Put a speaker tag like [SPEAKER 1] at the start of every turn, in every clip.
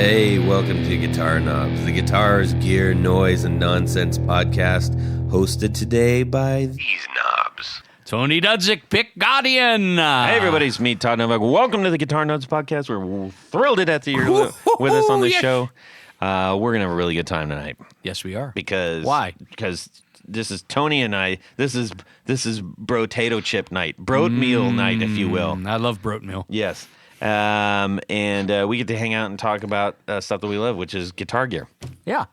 [SPEAKER 1] Hey, welcome to Guitar Knobs, the guitars, gear, noise, and nonsense podcast, hosted today by these knobs.
[SPEAKER 2] Tony Dudzik, Pick Guardian.
[SPEAKER 3] Hey, everybody, it's me, Todd Novak. Welcome to the Guitar Knobs podcast. We're thrilled to death that you're with us on this show. We're going to have a really good time tonight.
[SPEAKER 2] Yes, we are.
[SPEAKER 3] Because
[SPEAKER 2] why?
[SPEAKER 3] Because this is Tony and I. This is brotato chip night, broat meal night, if you will.
[SPEAKER 2] I love broat meal.
[SPEAKER 3] Yes. And we get to hang out and talk about stuff that we love, which is guitar gear.
[SPEAKER 2] Yeah.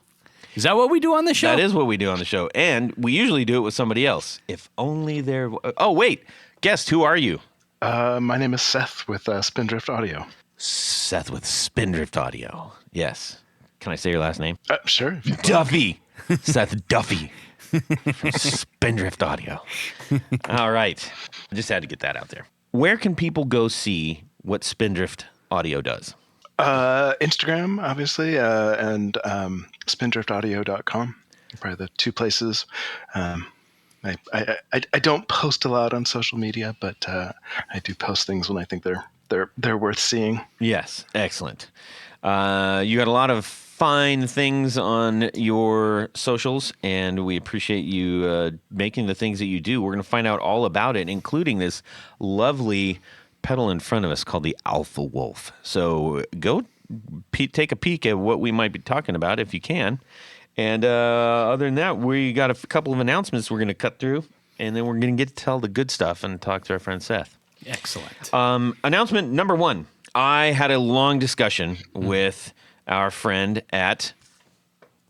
[SPEAKER 2] Is that what we do on the show?
[SPEAKER 3] That is what we do on the show. And we usually do it with somebody else. If only there... Oh, wait. Guest, who are you?
[SPEAKER 4] My name is Seth with Spindrift Audio.
[SPEAKER 3] Seth with Spindrift Audio. Yes. Can I say your last name?
[SPEAKER 4] Sure. If you'd like.
[SPEAKER 3] Duffie. Seth Duffie. From Spindrift Audio. All right. I just had to get that out there. Where can people go see what Spindrift Audio does?
[SPEAKER 4] Instagram, obviously, and spindriftaudio.com. Probably the two places. I don't post a lot on social media, but I do post things when I think they're worth seeing.
[SPEAKER 3] Yes, excellent. You got a lot of fine things on your socials, and we appreciate you making the things that you do. We're going to find out all about it, including this lovely pedal in front of us called the Alpha Wolfe. So go take a peek at what we might be talking about if you can. And other than that, we got a couple of announcements we're going to cut through, and then we're going to get to tell the good stuff and talk to our friend Seth.
[SPEAKER 2] Excellent.
[SPEAKER 3] Announcement number one. I had a long discussion with our friend at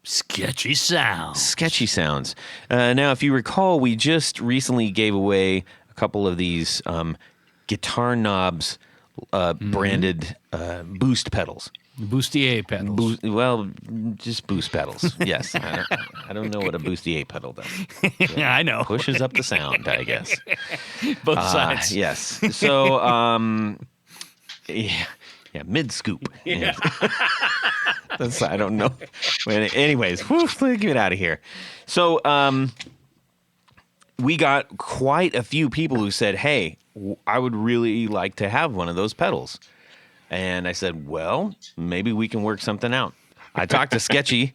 [SPEAKER 2] Sketchy Sounds.
[SPEAKER 3] Sketchy Sounds. Now, if you recall, we just recently gave away a couple of these Guitar Knobs branded boost pedals.
[SPEAKER 2] Bustier pedals.
[SPEAKER 3] Just boost pedals. Yes. I don't know what a bustier pedal does.
[SPEAKER 2] Yeah, I know.
[SPEAKER 3] Pushes up the sound, I guess.
[SPEAKER 2] Both sides.
[SPEAKER 3] Yes. So, yeah, mid scoop. Yeah. I don't know. Anyways, let's get out of here. So, we got quite a few people who said, "Hey, I would really like to have one of those pedals." And I said, well, maybe we can work something out. I talked to Sketchy,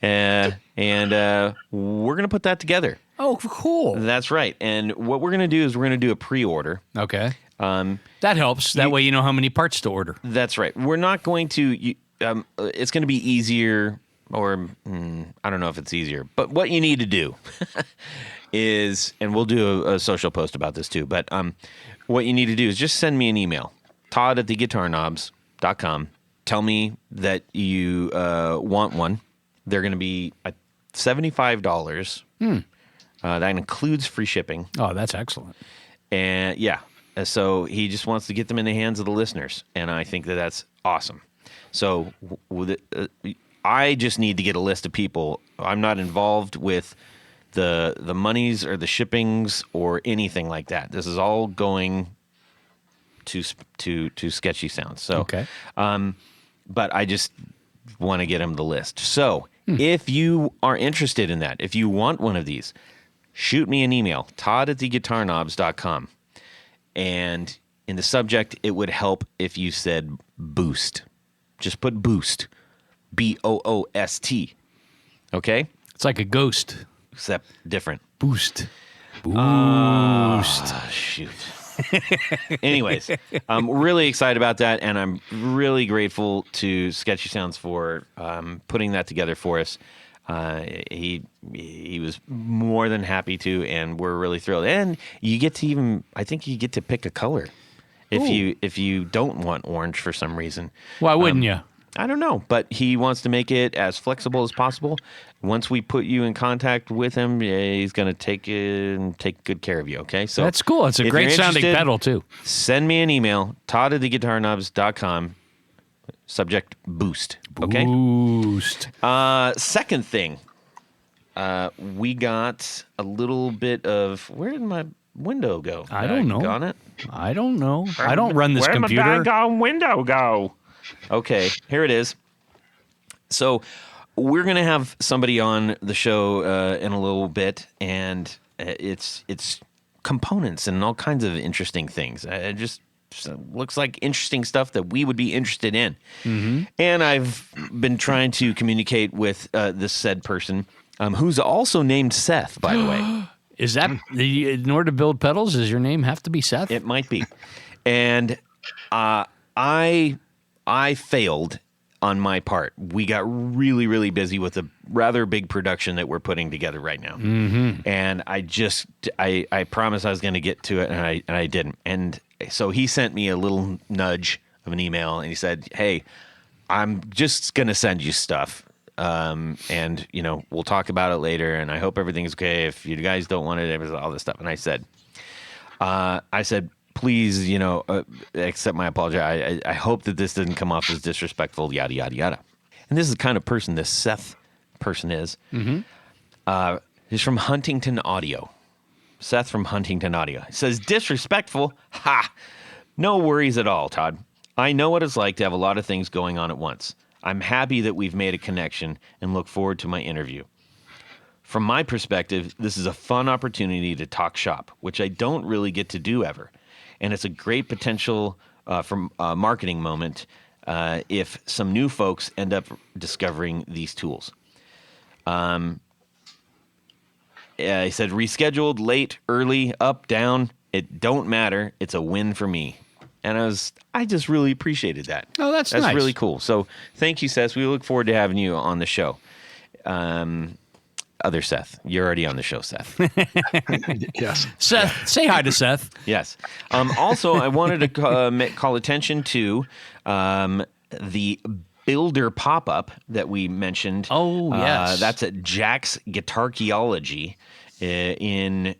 [SPEAKER 3] and we're going to put that together.
[SPEAKER 2] Oh, cool.
[SPEAKER 3] That's right. And what we're going to do is we're going to do a pre-order.
[SPEAKER 2] Okay. That helps. That way you know how many parts to order.
[SPEAKER 3] That's right. We're not going to it's going to be easier, or I don't know if it's easier, but what you need to do is, and we'll do a social post about this too, but what you need to do is just send me an email. Todd at theguitarknobs.com. Tell me that you want one. They're going to be $75. That includes free shipping.
[SPEAKER 2] Oh, that's excellent.
[SPEAKER 3] And yeah, so he just wants to get them in the hands of the listeners, and I think that that's awesome. So I just need to get a list of people. I'm not involved with the monies or the shippings or anything like that. This is all going to Sketchy Sounds. So,
[SPEAKER 2] okay.
[SPEAKER 3] But I just want to get him the list. So if you are interested in that, if you want one of these, shoot me an email, Todd at theguitarknobs.com. And in the subject, it would help if you said boost. Just put boost. BOOST. Okay?
[SPEAKER 2] It's like a ghost.
[SPEAKER 3] Except different.
[SPEAKER 2] Boost.
[SPEAKER 3] Shoot. Anyways, I'm really excited about that, and I'm really grateful to Sketchy Sounds for putting that together for us. He was more than happy to, and we're really thrilled. And you get to I think you get to pick a color if you don't want orange for some reason.
[SPEAKER 2] Why wouldn't you?
[SPEAKER 3] I don't know, but he wants to make it as flexible as possible. Once we put you in contact with him, he's going to take good care of you, okay? So
[SPEAKER 2] that's cool. It's a great sounding pedal, too.
[SPEAKER 3] Send me an email, Todd at theguitarknobs.com, subject boost, okay?
[SPEAKER 2] Boost.
[SPEAKER 3] Second thing, we got a little bit of, where did my window go?
[SPEAKER 2] I don't know.
[SPEAKER 3] Got it?
[SPEAKER 2] I don't know. I don't run this computer.
[SPEAKER 3] Where'd my doggone window go? Okay, here it is. So we're going to have somebody on the show in a little bit, and it's components and all kinds of interesting things. looks like interesting stuff that we would be interested in. And I've been trying to communicate with this said person, who's also named Seth, by the way.
[SPEAKER 2] Is that in order to build pedals? Does your name have to be Seth?
[SPEAKER 3] It might be. And I failed on my part. We got really, really busy with a rather big production that we're putting together right now. And I promised I was going to get to it, and I didn't. And so he sent me a little nudge of an email, and he said, "Hey, I'm just going to send you stuff. And we'll talk about it later. And I hope everything's okay. If you guys don't want it, all this stuff." And I said, please, accept my apology. I hope that this didn't come off as disrespectful, yada, yada, yada. And this is the kind of person this Seth person is. He's from Huntington Audio. Seth from Huntington Audio. He says, disrespectful? Ha! No worries at all, Todd. I know what it's like to have a lot of things going on at once. I'm happy that we've made a connection and look forward to my interview. From my perspective, this is a fun opportunity to talk shop, which I don't really get to do ever. And it's a great potential from a marketing moment if some new folks end up discovering these tools. He said, rescheduled, late, early, up, down, it don't matter. It's a win for me. And I just really appreciated that.
[SPEAKER 2] Oh, that's nice.
[SPEAKER 3] That's really cool. So thank you, Seth. We look forward to having you on the show. Other Seth. You're already on the show, Seth.
[SPEAKER 4] Yes.
[SPEAKER 2] Seth, say hi to Seth.
[SPEAKER 3] Yes. Also, I wanted to call attention to the Builder pop-up that we mentioned.
[SPEAKER 2] Oh, yes.
[SPEAKER 3] That's at Jack's Guitarcheology in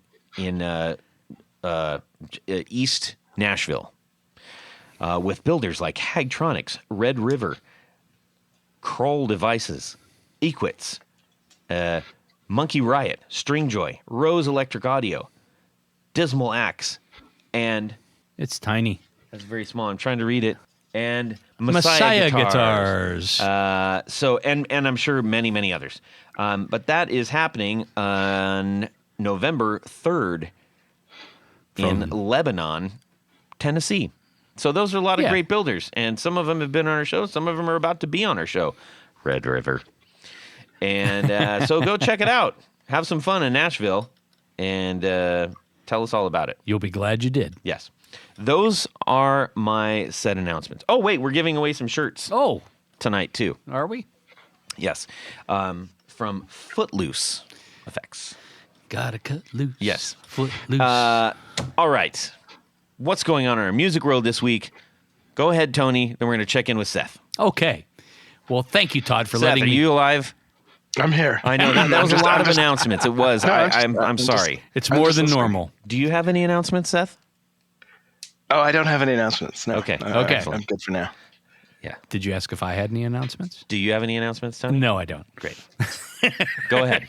[SPEAKER 3] East Nashville. With builders like Hagtronics, Red River, Kroll Devices, Equits, Monkey Riot, Stringjoy, Rose Electric Audio, Dismal Axe, and
[SPEAKER 2] It's tiny.
[SPEAKER 3] that's very small. I'm trying to read it. And
[SPEAKER 2] Messiah Guitars.
[SPEAKER 3] So I'm sure many, many others. But that is happening on November 3rd in Lebanon, Tennessee. So those are a lot of great builders, and some of them have been on our show. Some of them are about to be on our show. Red River. And so go check it out. Have some fun in Nashville, and tell us all about it.
[SPEAKER 2] You'll be glad you did.
[SPEAKER 3] Yes. Those are my set announcements. Oh, wait, we're giving away some shirts tonight, too.
[SPEAKER 2] Are we?
[SPEAKER 3] Yes. From Footloose Effects.
[SPEAKER 2] Gotta cut loose.
[SPEAKER 3] Yes.
[SPEAKER 2] Foot loose.
[SPEAKER 3] All right. What's going on in our music world this week? Go ahead, Tony. Then we're going to check in with Seth.
[SPEAKER 2] Okay. Well, thank you, Todd, for
[SPEAKER 3] Seth,
[SPEAKER 2] letting
[SPEAKER 3] are
[SPEAKER 2] me.
[SPEAKER 3] you alive?
[SPEAKER 4] I'm here.
[SPEAKER 3] I know that was a lot of announcements. It was.
[SPEAKER 4] No,
[SPEAKER 3] I'm sorry.
[SPEAKER 2] It's more than
[SPEAKER 4] listening.
[SPEAKER 2] normal.
[SPEAKER 3] Do you have any announcements, Seth?
[SPEAKER 4] Oh, I don't have any announcements. No.
[SPEAKER 3] Okay.
[SPEAKER 2] Okay.
[SPEAKER 4] I'm good for now.
[SPEAKER 3] Yeah.
[SPEAKER 2] Did you ask if I had any announcements?
[SPEAKER 3] Do you have any announcements, Tony?
[SPEAKER 2] No, I don't.
[SPEAKER 3] Great. Go ahead.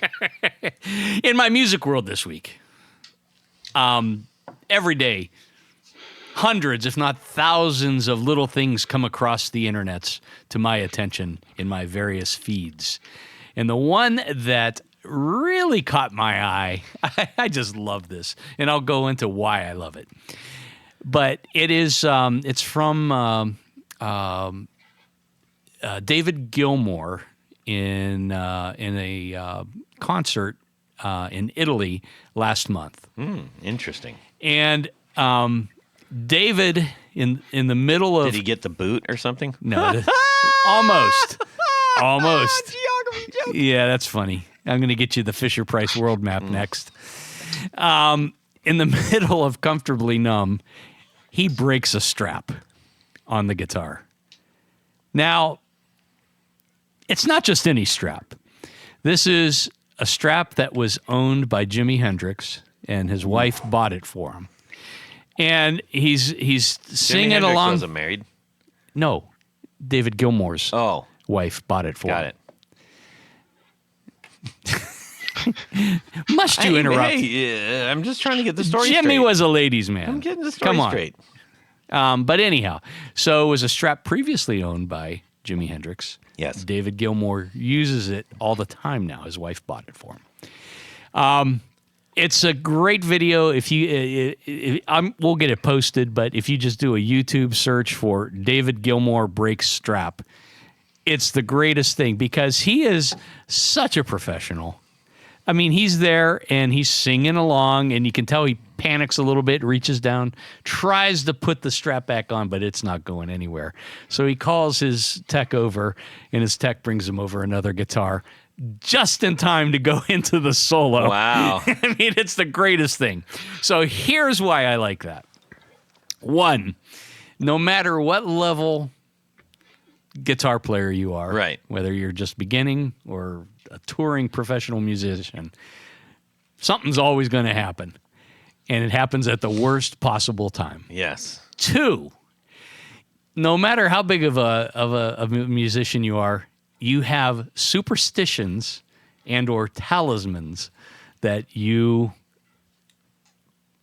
[SPEAKER 2] In my music world this week, every day, hundreds, if not thousands, of little things come across the internets to my attention in my various feeds. And the one that really caught my eye, I just love this, and I'll go into why I love it. But it is, it's from David Gilmour in a concert in Italy last month.
[SPEAKER 3] Interesting.
[SPEAKER 2] And David, in the middle of...
[SPEAKER 3] Did he get the boot or something?
[SPEAKER 2] No, almost.
[SPEAKER 3] Geography joke.
[SPEAKER 2] Yeah, that's funny. I'm going to get you the Fisher-Price world map next. In the middle of Comfortably Numb, he breaks a strap on the guitar. Now, it's not just any strap. This is a strap that was owned by Jimi Hendrix, and his wife bought it for him. And he's singing
[SPEAKER 3] Hendrix
[SPEAKER 2] along.
[SPEAKER 3] wasn't married.
[SPEAKER 2] No, David Gilmour's
[SPEAKER 3] Oh,
[SPEAKER 2] wife bought it for
[SPEAKER 3] got
[SPEAKER 2] him.
[SPEAKER 3] it.
[SPEAKER 2] Must you interrupt?
[SPEAKER 3] Hey, I'm just trying to get the story
[SPEAKER 2] Jimmy
[SPEAKER 3] straight.
[SPEAKER 2] was a ladies' man.
[SPEAKER 3] I'm getting the story
[SPEAKER 2] Come on.
[SPEAKER 3] straight.
[SPEAKER 2] But anyhow, so it was a strap previously owned by Jimi Hendrix.
[SPEAKER 3] Yes.
[SPEAKER 2] David Gilmour uses it all the time now. His wife bought it for him. It's a great video. If you, we'll get it posted, but if you just do a YouTube search for David Gilmour breaks strap, it's the greatest thing because he is such a professional. I mean, he's there and he's singing along, and you can tell he panics a little bit, reaches down, tries to put the strap back on, but it's not going anywhere. So he calls his tech over, and his tech brings him over another guitar just in time to go into the solo.
[SPEAKER 3] Wow.
[SPEAKER 2] I mean, it's the greatest thing. So here's why I like that. One, no matter what level guitar player you are,
[SPEAKER 3] right,
[SPEAKER 2] whether you're just beginning or a touring professional musician, something's always going to happen, and it happens at the worst possible time.
[SPEAKER 3] Yes.
[SPEAKER 2] Two, no matter how big of a musician you are, you have superstitions and or talismans that you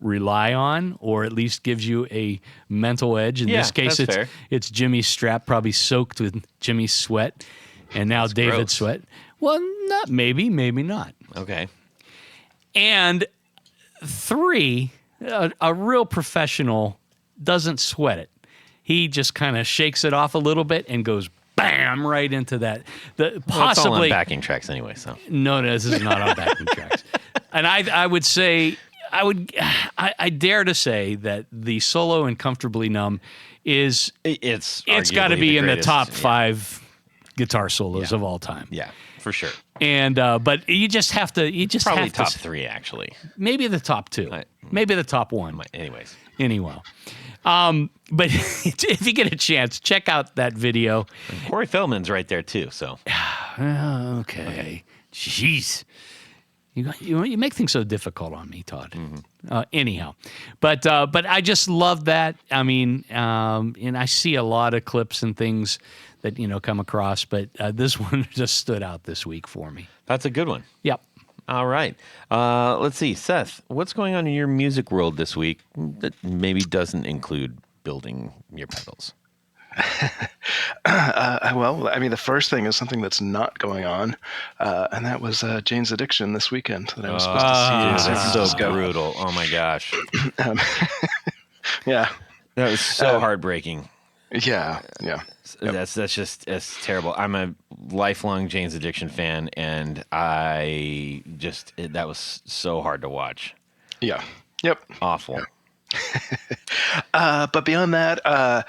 [SPEAKER 2] rely on, or at least gives you a mental edge. In this case, it's Jimmy's strap, probably soaked with Jimmy's sweat, and now David's sweat. Well, not maybe not.
[SPEAKER 3] Okay.
[SPEAKER 2] And three, a real professional doesn't sweat it. He just kind of shakes it off a little bit and goes bam right into that.
[SPEAKER 3] It's all on backing tracks anyway. So
[SPEAKER 2] no, this is not on backing tracks. And I would say. I dare to say that the solo in Comfortably Numb it's got to be in the top 5 guitar solos of all time.
[SPEAKER 3] Yeah, for sure.
[SPEAKER 2] And but you just have to
[SPEAKER 3] probably top 3 actually.
[SPEAKER 2] Maybe the top 2. Maybe the top 1. Anyway. But if you get a chance, check out that video.
[SPEAKER 3] And Corey Feldman's right there too. So
[SPEAKER 2] okay. Jeez. You make things so difficult on me, Todd. Mm-hmm. Anyhow, but I just love that. I mean, and I see a lot of clips and things that come across, but this one just stood out this week for me.
[SPEAKER 3] That's a good one.
[SPEAKER 2] Yep.
[SPEAKER 3] All right. Let's see, Seth. What's going on in your music world this week that maybe doesn't include building your pedals?
[SPEAKER 4] Well, I mean, the first thing is something that's not going on, and that was Jane's Addiction this weekend that I was supposed to see in San Francisco.
[SPEAKER 3] So brutal. Oh my gosh.
[SPEAKER 4] Yeah.
[SPEAKER 3] That was so heartbreaking.
[SPEAKER 4] Yeah.
[SPEAKER 3] That's just terrible. I'm a lifelong Jane's Addiction fan, and that was so hard to watch.
[SPEAKER 4] Yeah. Yep.
[SPEAKER 3] Awful.
[SPEAKER 4] But beyond that,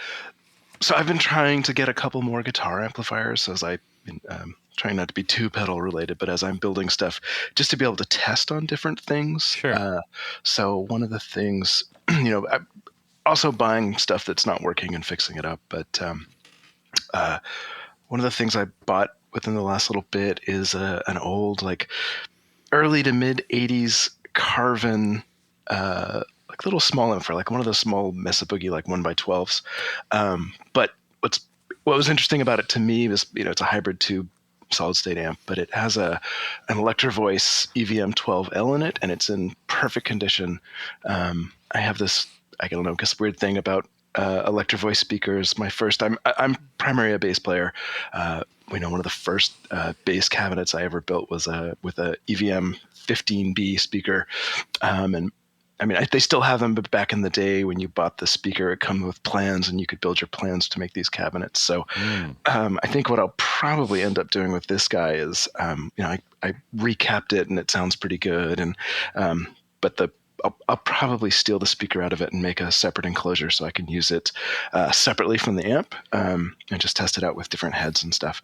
[SPEAKER 4] so I've been trying to get a couple more guitar amplifiers as I've been trying not to be too pedal related, but as I'm building stuff, just to be able to test on different things.
[SPEAKER 3] Sure.
[SPEAKER 4] So one of the things, I'm also buying stuff that's not working and fixing it up. But one of the things I bought within the last little bit is an old, like early to mid 80s Carvin, like little small amp for like one of those small Mesa Boogie like 1x12s. But what was interesting about it to me was, it's a hybrid tube solid state amp, but it has an Electro Voice EVM 12L in it, and it's in perfect condition. I have this, I don't know, guess weird thing about Electro Voice speakers. I'm primarily a bass player. One of the first bass cabinets I ever built was with a EVM 15B speaker, and I mean, they still have them, but back in the day when you bought the speaker, it come with plans and you could build your plans to make these cabinets. So I think what I'll probably end up doing with this guy is, I recapped it and it sounds pretty good. And but I'll probably steal the speaker out of it and make a separate enclosure so I can use it separately from the amp and just test it out with different heads and stuff.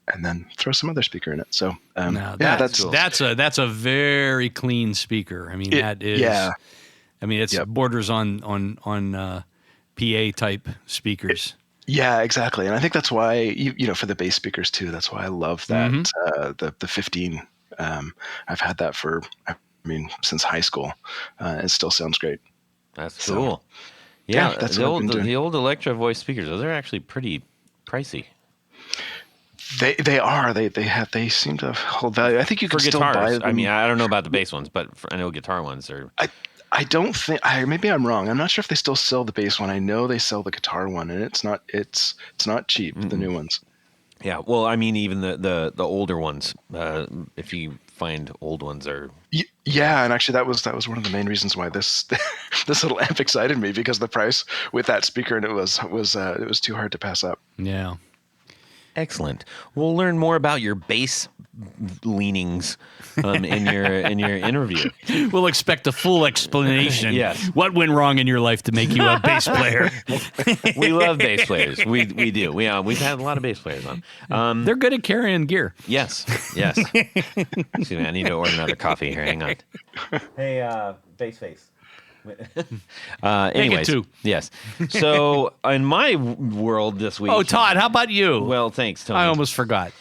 [SPEAKER 4] And then throw some other speaper in it. So
[SPEAKER 2] that's cool. That's a very clean speaker. I mean, it borders on PA type speakers.
[SPEAKER 4] Yeah, exactly. And I think that's why for the bass speakers too. That's why I love that the 15. I've had that for since high school. It still sounds great.
[SPEAKER 3] That's cool. Yeah, that's the old Electro Voice speakers. Those are actually pretty pricey.
[SPEAKER 4] They are. They seem to hold value. I think you can still buy them.
[SPEAKER 3] I mean, I don't know about the bass ones, but I know guitar ones are.
[SPEAKER 4] I don't think. Maybe I'm wrong. I'm not sure if they still sell the bass one. I know they sell the guitar one, and it's not cheap. The new ones.
[SPEAKER 3] Yeah, well, I mean, even the older ones. If you find old ones are.
[SPEAKER 4] Yeah, and actually that was one of the main reasons why this this little amp excited me, because the price with that speaker, and it was too hard to pass up.
[SPEAKER 2] Yeah.
[SPEAKER 3] Excellent. We'll learn more about your bass leanings in your interview.
[SPEAKER 2] We'll expect a full explanation.
[SPEAKER 3] Yes.
[SPEAKER 2] What went wrong in your life to make you a bass player?
[SPEAKER 3] We love bass players. We do. We've had a lot of bass players on.
[SPEAKER 2] They're good at carrying gear.
[SPEAKER 3] Yes. Excuse me, I need to order another coffee here. Hang on. Hey, bass face. Anyways,
[SPEAKER 2] two.
[SPEAKER 3] Yes. So in my world this week.
[SPEAKER 2] Oh, Todd, how about you?
[SPEAKER 3] Well, thanks, Tony.
[SPEAKER 2] I almost forgot.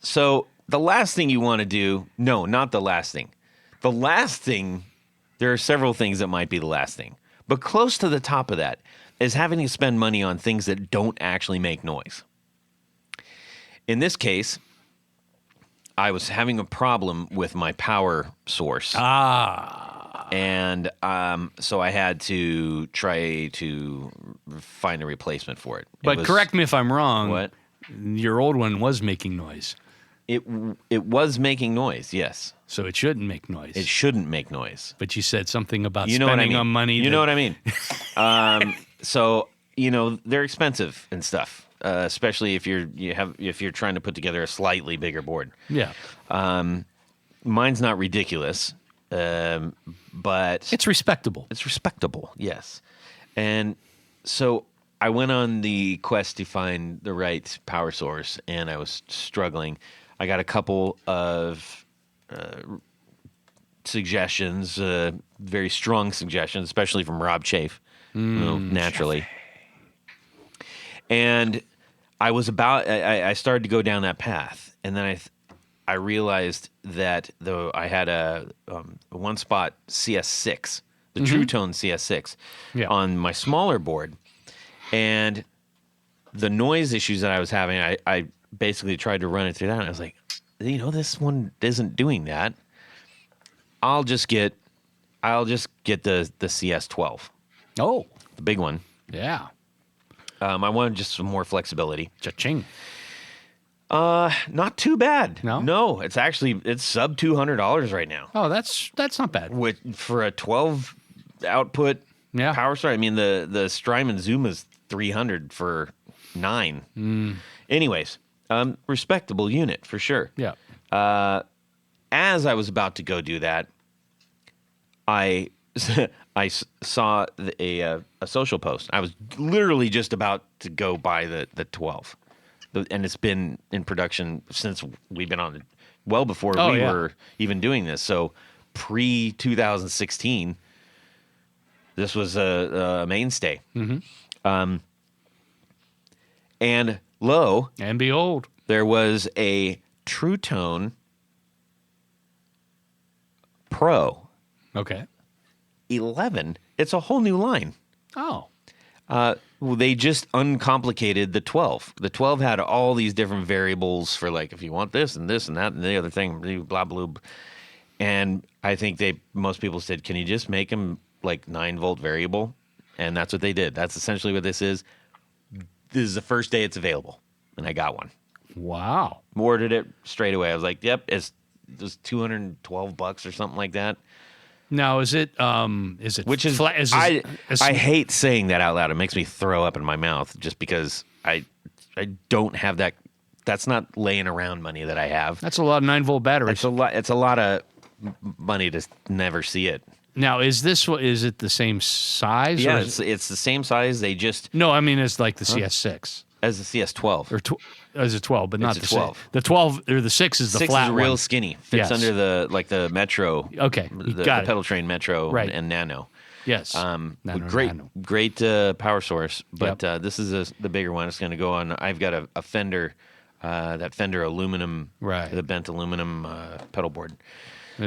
[SPEAKER 3] So the last thing you want to do, no, not the last thing. The last thing, there are several things that might be the last thing, but close to the top of that is having to spend money on things that don't actually make noise. In this case, I was having a problem with my power source. And so I had to try to find a replacement for it.
[SPEAKER 2] But correct me if I'm wrong.
[SPEAKER 3] What?
[SPEAKER 2] Your old one was making noise.
[SPEAKER 3] It was making noise, yes.
[SPEAKER 2] So it shouldn't make noise.
[SPEAKER 3] It shouldn't make noise.
[SPEAKER 2] But you said something about
[SPEAKER 3] You know what I
[SPEAKER 2] spending
[SPEAKER 3] mean.
[SPEAKER 2] on money.
[SPEAKER 3] You know what I mean. So they're expensive and stuff. Especially if you're trying to put together a slightly bigger board.
[SPEAKER 2] Yeah.
[SPEAKER 3] Mine's not ridiculous, but
[SPEAKER 2] It's respectable.
[SPEAKER 3] it's respectable. Yes, and so I went on the quest to find the right power source, and I was struggling. I got a couple of suggestions, very strong suggestions, especially from Rob Chafe, naturally. And I was I started to go down that path, and then I realized that though I had a one spot CS6, the True Tone CS6, on my smaller board, and the noise issues that I was having, I basically tried to run it through that, and I was like, this one isn't doing that. I'll just get the CS12.
[SPEAKER 2] Oh.
[SPEAKER 3] The big one.
[SPEAKER 2] Yeah.
[SPEAKER 3] I wanted just some more flexibility.
[SPEAKER 2] Cha-ching.
[SPEAKER 3] Not too bad.
[SPEAKER 2] No?
[SPEAKER 3] It's sub $200 right now.
[SPEAKER 2] Oh, that's not bad.
[SPEAKER 3] For a 12 output
[SPEAKER 2] Yeah.
[SPEAKER 3] power source. I mean, the Strymon Zoom is $300 for 9. Anyways, respectable unit for sure.
[SPEAKER 2] Yeah.
[SPEAKER 3] As I was about to go do that, I saw a social post. I was literally just about to go buy the 12, and it's been in production since we've been on it, well before we were even doing this. So pre 2016, this was a mainstay. Mm-hmm. And lo
[SPEAKER 2] and behold,
[SPEAKER 3] there was a True Tone Pro.
[SPEAKER 2] Okay.
[SPEAKER 3] 11. It's a whole new line.
[SPEAKER 2] Oh.
[SPEAKER 3] They just uncomplicated the 12. The 12 had all these different variables for like if you want this and that and the other thing, blah blah. And I think most people said, "Can you just make them like 9-volt variable?" And that's what they did. That's essentially what this is. This is the first day it's available, and I got one.
[SPEAKER 2] Wow.
[SPEAKER 3] Ordered it straight away. I was like, "Yep, it's $212 or something like that."
[SPEAKER 2] Now, is it
[SPEAKER 3] Which is
[SPEAKER 2] flat?
[SPEAKER 3] I hate saying that out loud. It makes me throw up in my mouth just because I don't have that. That's not laying around money that I have.
[SPEAKER 2] That's a lot of 9-volt batteries.
[SPEAKER 3] It's a lot of money to never see it.
[SPEAKER 2] Now, is it the same size?
[SPEAKER 3] Yeah,
[SPEAKER 2] or
[SPEAKER 3] it's the same size. They just
[SPEAKER 2] no. I mean, it's like the CS6
[SPEAKER 3] as the CS12
[SPEAKER 2] or as a 12, but not
[SPEAKER 3] It's
[SPEAKER 2] the
[SPEAKER 3] a 12.
[SPEAKER 2] 6. The 12 or the 6 is the
[SPEAKER 3] 6
[SPEAKER 2] flat
[SPEAKER 3] is real
[SPEAKER 2] one.
[SPEAKER 3] skinny. Fits
[SPEAKER 2] Yes.
[SPEAKER 3] under the Metro.
[SPEAKER 2] Okay,
[SPEAKER 3] the
[SPEAKER 2] got it.
[SPEAKER 3] pedal train Metro
[SPEAKER 2] Right.
[SPEAKER 3] and Nano.
[SPEAKER 2] Yes.
[SPEAKER 3] Great power source, but this is the bigger one. It's going to go on. I've got a Fender, that Fender aluminum, the bent aluminum pedal board.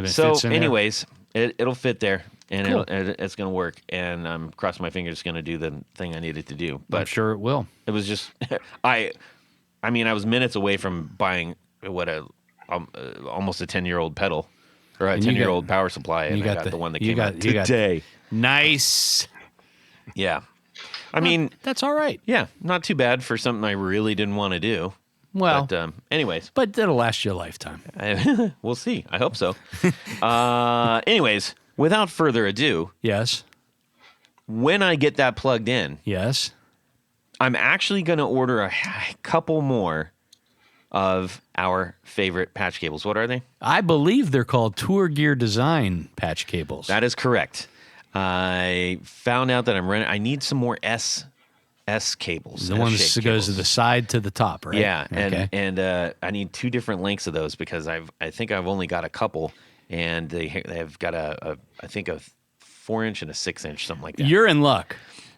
[SPEAKER 3] So, anyways, it'll fit there, and
[SPEAKER 2] Cool.
[SPEAKER 3] it's going to work. And I'm crossing my fingers it's going to do the thing I needed to do. But
[SPEAKER 2] I'm sure it will.
[SPEAKER 3] it was just I mean, I was minutes away from buying almost a 10-year-old pedal or a 10-year-old power supply, and I got the one that came out today.
[SPEAKER 2] Nice.
[SPEAKER 3] Yeah. I mean,
[SPEAKER 2] That's all right.
[SPEAKER 3] yeah, not too bad for something I really didn't want to do.
[SPEAKER 2] Well,
[SPEAKER 3] but anyways,
[SPEAKER 2] but it'll last you a lifetime.
[SPEAKER 3] we'll see. I hope so. Anyways, without further ado,
[SPEAKER 2] Yes.
[SPEAKER 3] when I get that plugged in,
[SPEAKER 2] Yes.
[SPEAKER 3] I'm actually going to order a couple more of our favorite patch cables. What are they?
[SPEAKER 2] I believe they're called Tour Gear Design patch cables.
[SPEAKER 3] That is correct. I found out that I need some more S cables.
[SPEAKER 2] The one that
[SPEAKER 3] S-shaped
[SPEAKER 2] goes to
[SPEAKER 3] cables.
[SPEAKER 2] the side to the top, right?
[SPEAKER 3] Yeah,
[SPEAKER 2] Okay.
[SPEAKER 3] and I need two different lengths of those because I think I've only got a couple, and they've got I think a 4-inch and a 6-inch, something like that.
[SPEAKER 2] You're in luck.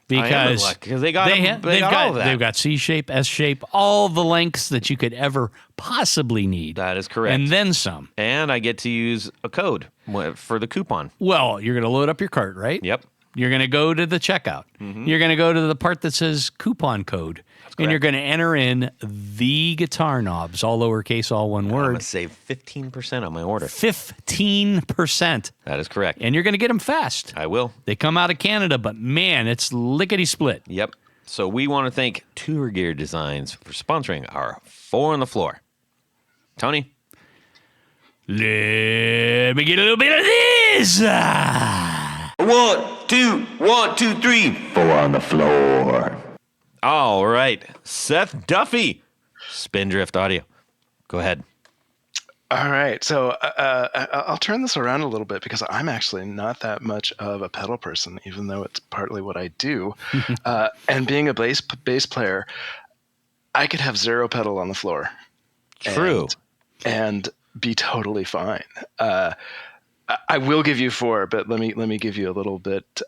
[SPEAKER 2] Because
[SPEAKER 3] they got
[SPEAKER 2] they've
[SPEAKER 3] got all of that.
[SPEAKER 2] They've got C shape, S shape, all the lengths that you could ever possibly need.
[SPEAKER 3] That is correct.
[SPEAKER 2] And then some.
[SPEAKER 3] And I get to use a code for the coupon.
[SPEAKER 2] Well, you're going to load up your cart, right?
[SPEAKER 3] Yep.
[SPEAKER 2] You're going to go to the checkout. You're going to go to the part that says coupon code. And you're going to enter in the guitar knobs, all lowercase, all one
[SPEAKER 3] I'm
[SPEAKER 2] word.
[SPEAKER 3] going to save 15% on my order.
[SPEAKER 2] 15%.
[SPEAKER 3] That is correct.
[SPEAKER 2] And you're going to get them fast.
[SPEAKER 3] I will.
[SPEAKER 2] They come out of Canada, but man, it's lickety split.
[SPEAKER 3] Yep. So we want to thank Tour Gear Designs for sponsoring our 4 on the Floor. Tony?
[SPEAKER 2] Let me get a little bit of this.
[SPEAKER 1] 1, 2, 3.
[SPEAKER 5] 4 on the floor.
[SPEAKER 3] All right. Seth Duffie, Spindrift Audio. Go ahead.
[SPEAKER 4] All right, so I'll turn this around a little bit because I'm actually not that much of a pedal person, even though it's partly what I do. And being a bass player, I could have 0 pedal on the floor.
[SPEAKER 3] True.
[SPEAKER 4] And be totally fine. I will give you 4, but let me give you a little bit.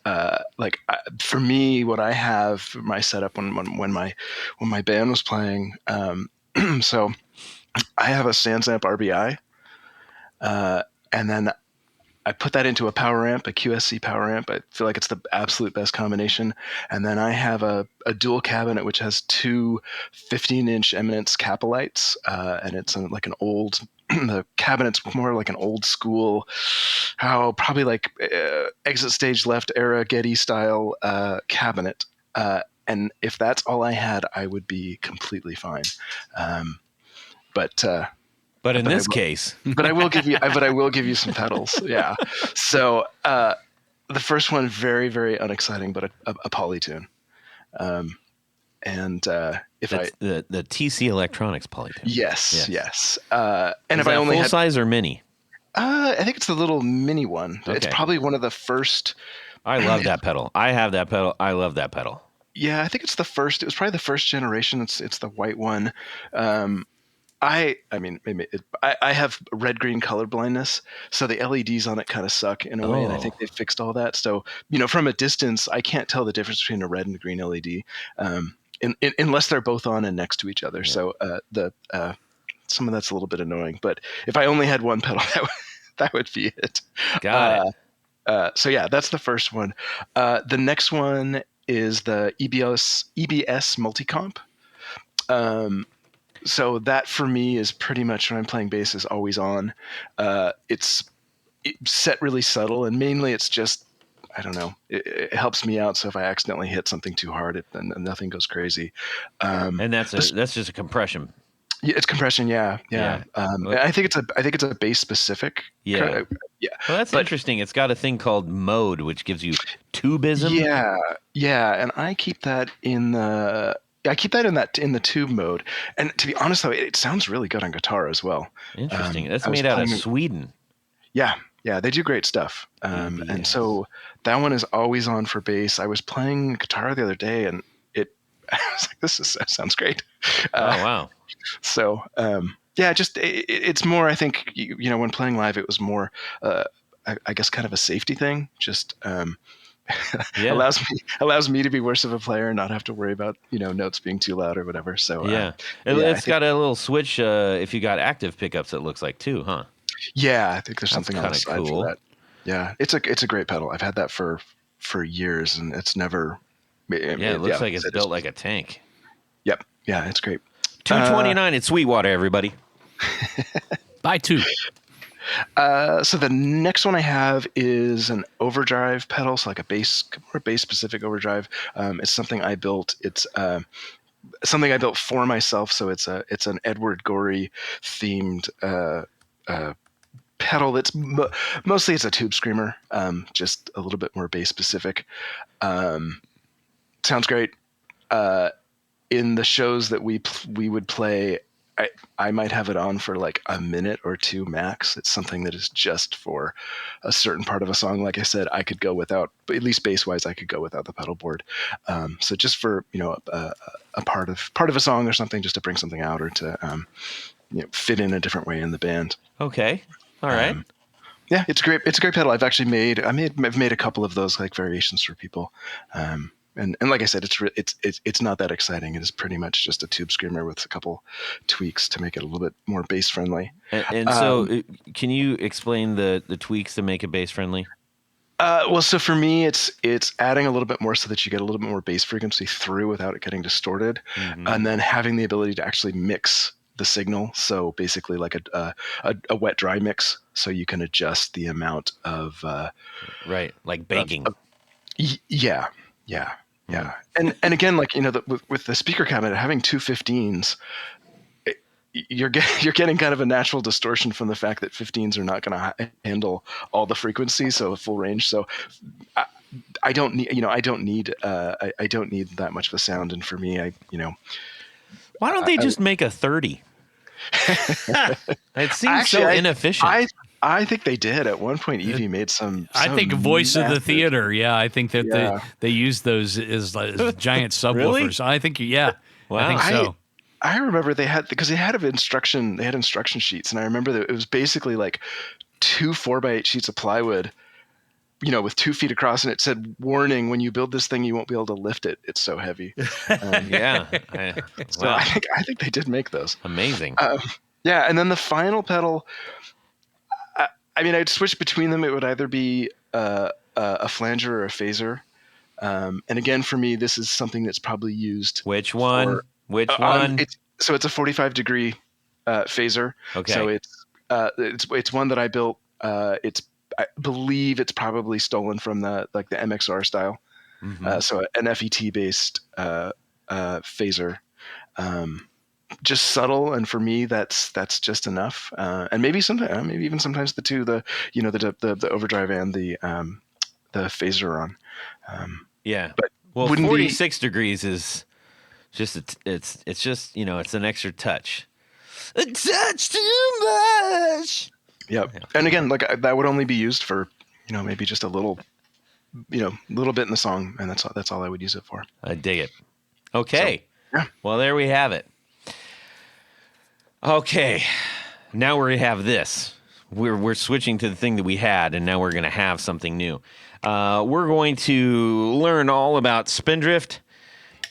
[SPEAKER 4] For me, what I have for my setup when my band was playing, so I have a Sansamp RBI, and then I put that into a power amp, a QSC power amp. I feel like it's the absolute best combination. And then I have a dual cabinet which has 2 15-inch Eminence Capelites, and it's like an old. The cabinet's more like an old school, probably like exit stage left era Getty style cabinet. And if that's all I had, I would be completely fine. But
[SPEAKER 3] in this case,
[SPEAKER 4] I will give you some pedals. Yeah. So the first one, very, very unexciting, but a Polytune. If
[SPEAKER 3] that's the TC Electronics Polytune.
[SPEAKER 4] Yes. And
[SPEAKER 3] Is
[SPEAKER 4] if I
[SPEAKER 3] that
[SPEAKER 4] only
[SPEAKER 3] full
[SPEAKER 4] had
[SPEAKER 3] size or mini?
[SPEAKER 4] I think it's the little mini one.
[SPEAKER 3] Okay.
[SPEAKER 4] It's probably one of the first.
[SPEAKER 3] I love that pedal. I have that pedal. I love that pedal.
[SPEAKER 4] Yeah, I think it's the first. It was probably the first generation. It's the white one. I have red-green color blindness, so the LEDs on it kind of suck in a way, and I think they fixed all that. So, from a distance, I can't tell the difference between a red and a green LED, unless they're both on and next to each other. Yeah. So some of that's a little bit annoying. But if I only had one pedal, that would be it.
[SPEAKER 3] Got it.
[SPEAKER 4] So yeah, that's the first one. The next one is the EBS Multicomp. So that for me is pretty much when I'm playing bass is always on. It's set really subtle, and mainly it's just, I don't know, it helps me out. So if I accidentally hit something too hard, then nothing goes crazy.
[SPEAKER 3] And that's just a compression.
[SPEAKER 4] Yeah, it's compression. Yeah. I think it's a bass specific.
[SPEAKER 3] Yeah.
[SPEAKER 4] Yeah.
[SPEAKER 3] Well, that's interesting. It's got a thing called mode, which gives you tubism.
[SPEAKER 4] Yeah, and I keep that in the tube mode. And to be honest, though, it sounds really good on guitar as well.
[SPEAKER 3] Interesting. That's made out of Sweden.
[SPEAKER 4] Yeah, they do great stuff. And so that one is always on for bass. I was playing guitar the other day, and I was like, that sounds great.
[SPEAKER 3] Oh wow.
[SPEAKER 4] So just it's more. I think when playing live, it was more. I guess kind of a safety thing. Just allows me to be worse of a player and not have to worry about notes being too loud or whatever. So
[SPEAKER 3] it's got a little switch if you got active pickups. It looks like too, huh?
[SPEAKER 4] Yeah, I think there's something on the side
[SPEAKER 3] cool.
[SPEAKER 4] for that. Yeah, it's a great pedal. I've had that for years, and it's never.
[SPEAKER 3] It looks like it's built like a tank.
[SPEAKER 4] Yep. Yeah, it's great.
[SPEAKER 3] $229 at Sweetwater, everybody.
[SPEAKER 2] Buy 2.
[SPEAKER 4] So the next one I have is an overdrive pedal, so like a bass specific overdrive. It's something I built. It's something I built for myself. So it's an Edward Gorey themed pedal. That's mostly it's a tube screamer, just a little bit more bass specific. Sounds great. In the shows that we would play, I might have it on for like a minute or two max. It's something that is just for a certain part of a song. Like I said, I could go without, but at least bass wise, I could go without the pedal board. So just for a part of a song or something, just to bring something out or to fit in a different way in the band.
[SPEAKER 3] Okay, all right.
[SPEAKER 4] Yeah, it's great. It's a great pedal. I've made a couple of those like variations for people. And like I said, it's not that exciting. It is pretty much just a tube screamer with a couple tweaks to make it a little bit more bass friendly.
[SPEAKER 3] And so, can you explain the tweaks to make it bass friendly?
[SPEAKER 4] Well, so for me, it's adding a little bit more so that you get a little bit more bass frequency through without it getting distorted, and then having the ability to actually mix the signal. So basically, like a wet dry mix, so you can adjust the amount of
[SPEAKER 3] right, like baking.
[SPEAKER 4] Yeah. And again, like with the speaker cabinet having two 15s, you're getting kind of a natural distortion from the fact that 15s are not going to handle all the frequencies, so a full range. So I don't need that much of a sound. And for me,
[SPEAKER 3] why don't they just make a 30? It seems so inefficient.
[SPEAKER 4] I think they did at one point. Evie made some.
[SPEAKER 2] I think voice of the theater. Yeah, I think that they use those as giant subwoofers.
[SPEAKER 3] Really?
[SPEAKER 2] I think
[SPEAKER 3] Wow.
[SPEAKER 2] I think so.
[SPEAKER 4] I remember they had instruction sheets, and I remember that it was basically like 2 4x8 sheets of plywood, with 2 feet across, and it said, "Warning: when you build this thing, you won't be able to lift it. It's so heavy."
[SPEAKER 3] Yeah.
[SPEAKER 4] So
[SPEAKER 3] Wow.
[SPEAKER 4] I think they did make those.
[SPEAKER 3] Amazing.
[SPEAKER 4] Yeah, and then the final pedal. I'd switch between them. It would either be a flanger or a phaser. And again, for me, this is something that's probably used.
[SPEAKER 3] Which one? Which one?
[SPEAKER 4] It's a 45-degree phaser.
[SPEAKER 3] Okay.
[SPEAKER 4] So it's one that I built. I believe it's probably stolen from the MXR style. So an FET based phaser. Just subtle, and for me, that's just enough. And maybe even sometimes the two, the overdrive and the phaser on.
[SPEAKER 3] Yeah.
[SPEAKER 4] But
[SPEAKER 3] Well,
[SPEAKER 4] wouldn't
[SPEAKER 3] 46 degrees is just it's just it's an extra touch. A touch too much.
[SPEAKER 4] Yep. And again, like that would only be used for maybe just a little little bit in the song, and that's all I would use it for.
[SPEAKER 3] I dig it. Okay.
[SPEAKER 4] So, yeah.
[SPEAKER 3] Well, there we have it. Okay, now we have this. We're switching to the thing that we had, and now we're going to have something new. We're going to learn all about Spindrift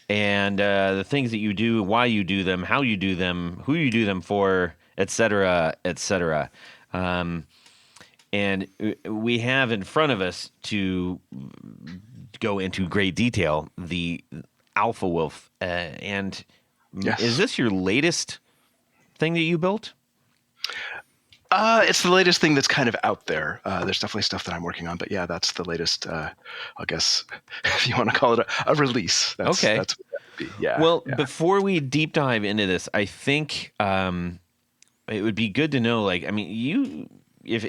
[SPEAKER 3] and the things that you do, why you do them, how you do them, who you do them for, etc., etc. And we have in front of us, to go into great detail, the Alpha Wolfe. And
[SPEAKER 4] Yes.
[SPEAKER 3] Is this your latest thing that you built?
[SPEAKER 4] It's the latest thing that's kind of out there. There's definitely stuff that I'm working on, but yeah, that's the latest. I guess if you want to call it a release.
[SPEAKER 3] Okay.
[SPEAKER 4] That's what that would be. Yeah.
[SPEAKER 3] Well,
[SPEAKER 4] yeah.
[SPEAKER 3] before we deep dive into this, I think it would be good to know. Like, I mean,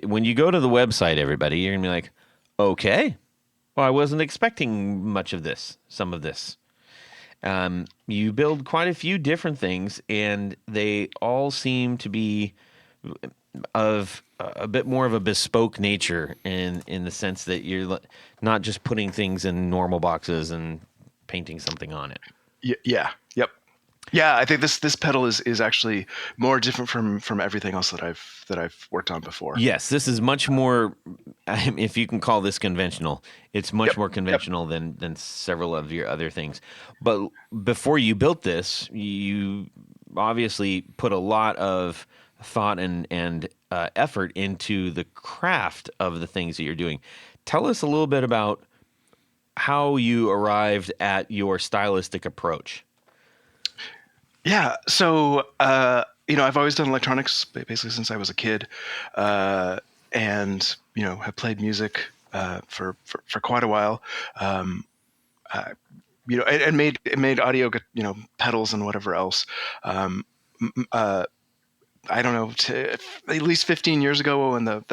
[SPEAKER 3] when you go to the website, everybody, you're gonna be like, okay, well, I wasn't expecting much of this. Some of this. You build quite a few different things, and they all seem to be of a bit more of a bespoke nature in the sense that you're not just putting things in normal boxes and painting something on it.
[SPEAKER 4] Yeah. Yep. Yeah, I think this pedal is actually more different from everything else that I've worked on before.
[SPEAKER 3] Yes, this is much more, if you can call this conventional. It's much more conventional than several of your other things. But before you built this, you obviously put a lot of thought and effort into the craft of the things that you're doing. Tell us a little bit about how you arrived at your stylistic approach.
[SPEAKER 4] Yeah. So, I've always done electronics basically since I was a kid, and have played music for quite a while. and made audio, pedals and whatever else. I don't know, at least 15 years ago when the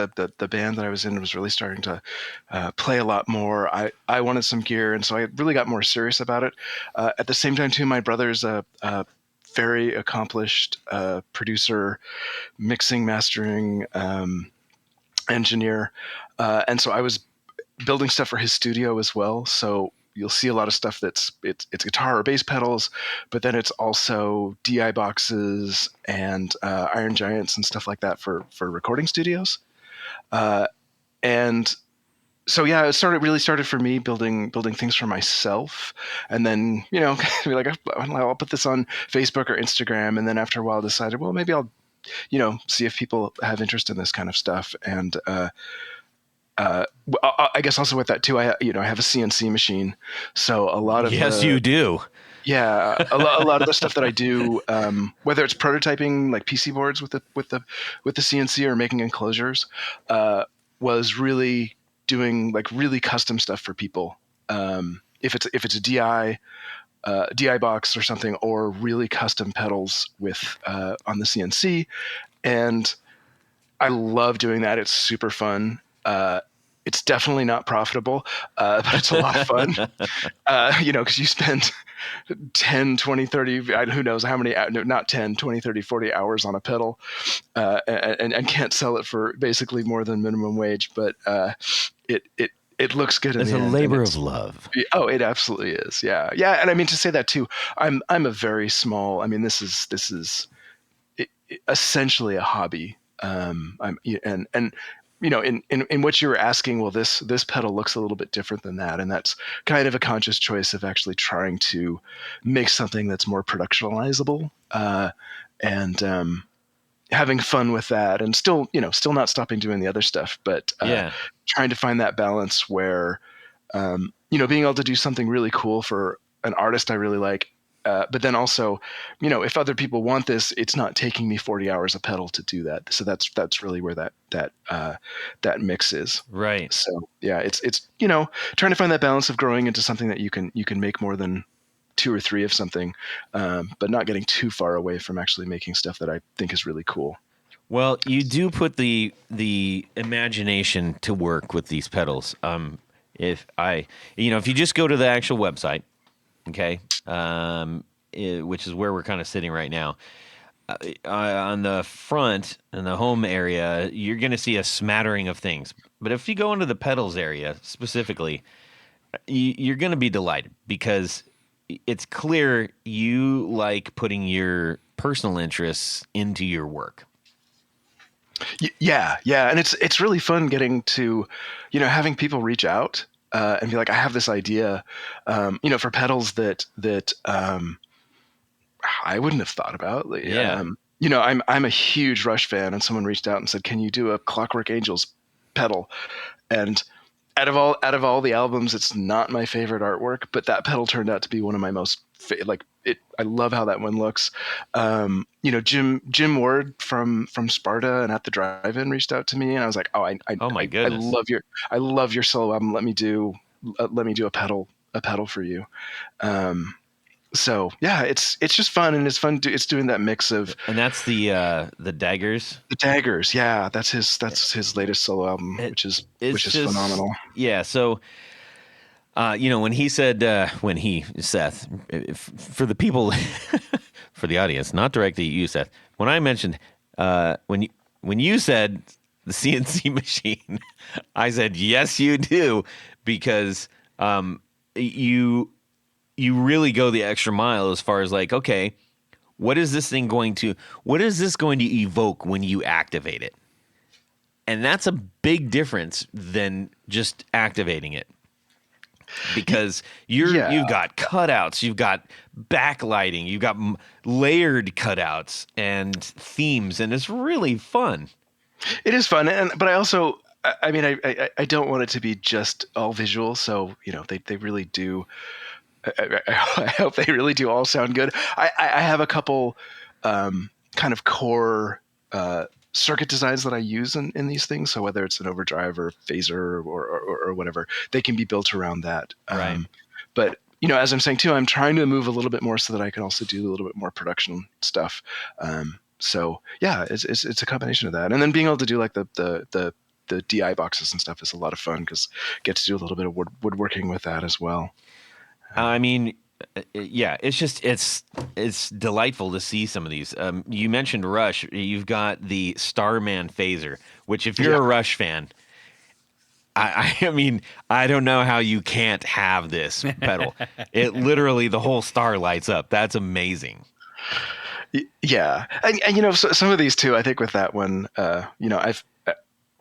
[SPEAKER 4] band that I was in was really starting to play a lot more, I wanted some gear. And so I really got more serious about it. At the same time, too, my brother's a very accomplished producer, mixing, mastering engineer. And so I was building stuff for his studio as well. So you'll see a lot of stuff it's guitar or bass pedals, but then it's also DI boxes and Iron Giants and stuff like that for recording studios. And so yeah, it really started for me building things for myself, and then be like, I'll put this on Facebook or Instagram, and then after a while decided, well, maybe I'll see if people have interest in this kind of stuff. And I guess also with that too, I have a CNC machine, so a lot of
[SPEAKER 3] you do.
[SPEAKER 4] Yeah, a lot of the stuff that I do, whether it's prototyping like PC boards with the CNC or making enclosures, was really doing like really custom stuff for people. If it's a DI box or something, or really custom pedals with on the CNC, and I love doing that. It's super fun. It's definitely not profitable, but it's a lot of fun, because you spend 10, 20, 30, who knows how many, not 10, 20, 30, 40 hours on a pedal, and can't sell it for basically more than minimum wage, but it looks good.
[SPEAKER 3] It's a labor of love.
[SPEAKER 4] Oh, it absolutely is. Yeah. Yeah. And I mean, to say that too, I'm a very small, this is essentially a hobby. In what you were asking, well, this pedal looks a little bit different than that, and that's kind of a conscious choice of actually trying to make something that's more productionalizable, and having fun with that, and still not stopping doing the other stuff, but trying to find that balance where being able to do something really cool for an artist I really like. But then also, if other people want this, it's not taking me 40 hours a pedal to do that. So that's really where that mix is.
[SPEAKER 3] Right.
[SPEAKER 4] So yeah, it's trying to find that balance of growing into something that you can make more than 2 or 3 of something, but not getting too far away from actually making stuff that I think is really cool.
[SPEAKER 3] Well, you do put the imagination to work with these pedals. If you just go to the actual website, okay, which is where we're kind of sitting right now. On the front, in the home area, you're going to see a smattering of things. But if you go into the pedals area specifically, you're going to be delighted, because it's clear you like putting your personal interests into your work.
[SPEAKER 4] Yeah. And it's really fun getting to, having people reach out and be like, I have this idea, for pedals that I wouldn't have thought about.
[SPEAKER 3] Yeah.
[SPEAKER 4] I'm a huge Rush fan, and someone reached out and said, "Can you do a Clockwork Angels pedal?" And out of all the albums, it's not my favorite artwork, but that pedal turned out to be one of my most I love how that one looks. Jim Ward from Sparta and At the Drive-In reached out to me, and I was like, oh my goodness, I love your solo album. Let me do a pedal for you. So yeah, it's just fun, and it's fun. It's doing that mix of,
[SPEAKER 3] and that's the Daggers.
[SPEAKER 4] The Daggers, yeah, that's his latest solo album, which is phenomenal.
[SPEAKER 3] Yeah, so when he said Seth, for the people, for the audience, not directly at you, Seth. When I mentioned when you said the CNC machine, I said yes, you do, because you really go the extra mile as far as like, okay, what is this going to evoke when you activate it? And that's a big difference than just activating it, because you've got cutouts, you've got backlighting, you've got layered cutouts and themes, and it's really fun.
[SPEAKER 4] It is fun, but I also, I don't want it to be just all visual. So they really do. I hope they really do all sound good. I have a couple kind of core circuit designs that I use in these things. So whether it's an overdrive or phaser or whatever, they can be built around that.
[SPEAKER 3] Right.
[SPEAKER 4] But as I'm saying too, I'm trying to move a little bit more so that I can also do a little bit more production stuff. So yeah, it's a combination of that, and then being able to do like the DI boxes and stuff is a lot of fun because get to do a little bit of woodworking with that as well.
[SPEAKER 3] I mean, yeah, it's delightful to see some of these. You mentioned Rush. You've got the Starman Phaser, which if you're a Rush fan, I mean, I don't know how you can't have this pedal. It literally, the whole star lights up. That's amazing.
[SPEAKER 4] Yeah, and so, some of these too. I think with that one,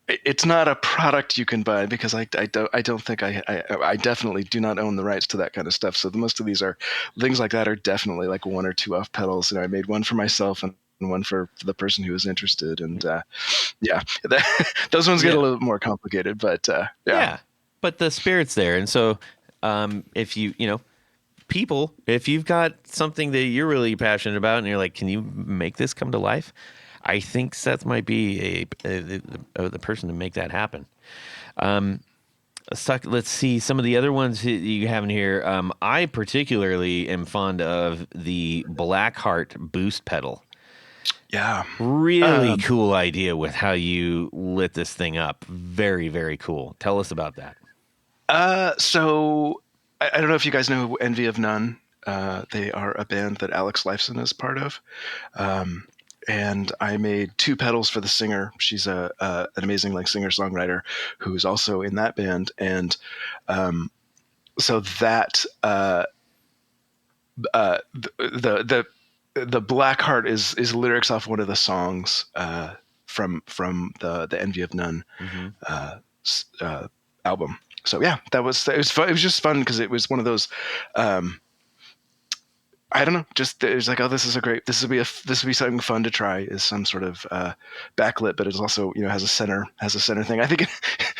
[SPEAKER 4] it's not a product you can buy because I don't think I definitely do not own the rights to that kind of stuff. So the most of these are things like that are definitely like one or two off pedals. I made one for myself and one for the person who was interested. And those ones get a little more complicated, but
[SPEAKER 3] yeah, but the spirit's there. And so if people, if you've got something that you're really passionate about and you're like, can you make this come to life? I think Seth might be the person to make that happen. Let's see some of the other ones you have in here. I particularly am fond of the Blackheart boost pedal.
[SPEAKER 4] Yeah.
[SPEAKER 3] Really cool idea with how you lit this thing up. Very, very cool. Tell us about that.
[SPEAKER 4] So I don't know if you guys know Envy of None. They are a band that Alex Lifeson is part of. And I made two pedals for the singer. She's an amazing singer-songwriter who is also in that band. And so that the Blackheart is lyrics off one of the songs from the Envy of None album. So yeah, it was fun. It was just fun because it was one of those. I don't know. Just it was like, oh, this would be something fun to try. Is some sort of backlit, but it's also has a center thing. I think it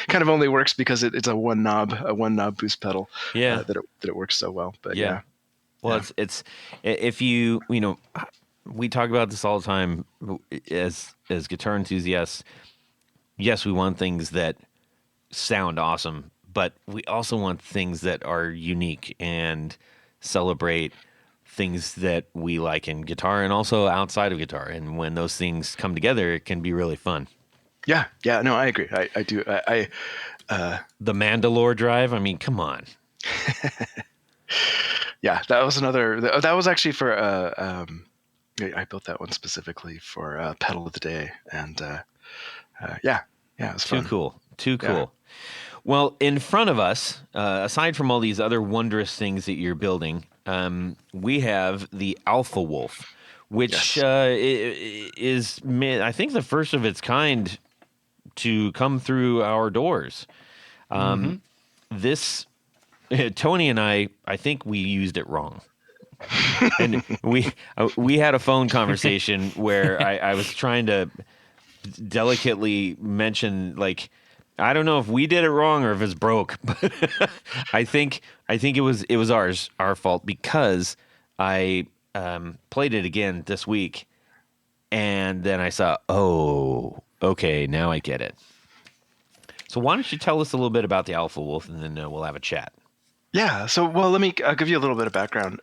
[SPEAKER 4] kind of only works because it's a one knob boost pedal.
[SPEAKER 3] Yeah,
[SPEAKER 4] that it works so well. But yeah.
[SPEAKER 3] Well, it's if you we talk about this all the time as guitar enthusiasts. Yes, we want things that sound awesome, but we also want things that are unique and celebrate things that we like in guitar and also outside of guitar. And when those things come together, it can be really fun.
[SPEAKER 4] Yeah. No, I agree. I do.
[SPEAKER 3] The Mandalore drive. I mean, come on.
[SPEAKER 4] Yeah, that was another. That was actually for. I built that one specifically for pedal of the day, and it was fun.
[SPEAKER 3] Too cool. Yeah. Well, in front of us, aside from all these other wondrous things that you're building, we have the Alpha Wolfe, which is, I think, the first of its kind to come through our doors. This, Tony and I think we used it wrong. And we had a phone conversation where I was trying to delicately mention, like, I don't know if we did it wrong or if it's broke, but I think it was our fault because I played it again this week, and then I saw, oh, okay, now I get it. So why don't you tell us a little bit about the Alpha Wolfe, and then we'll have a chat.
[SPEAKER 4] Yeah. So, well, I'll give you a little bit of background.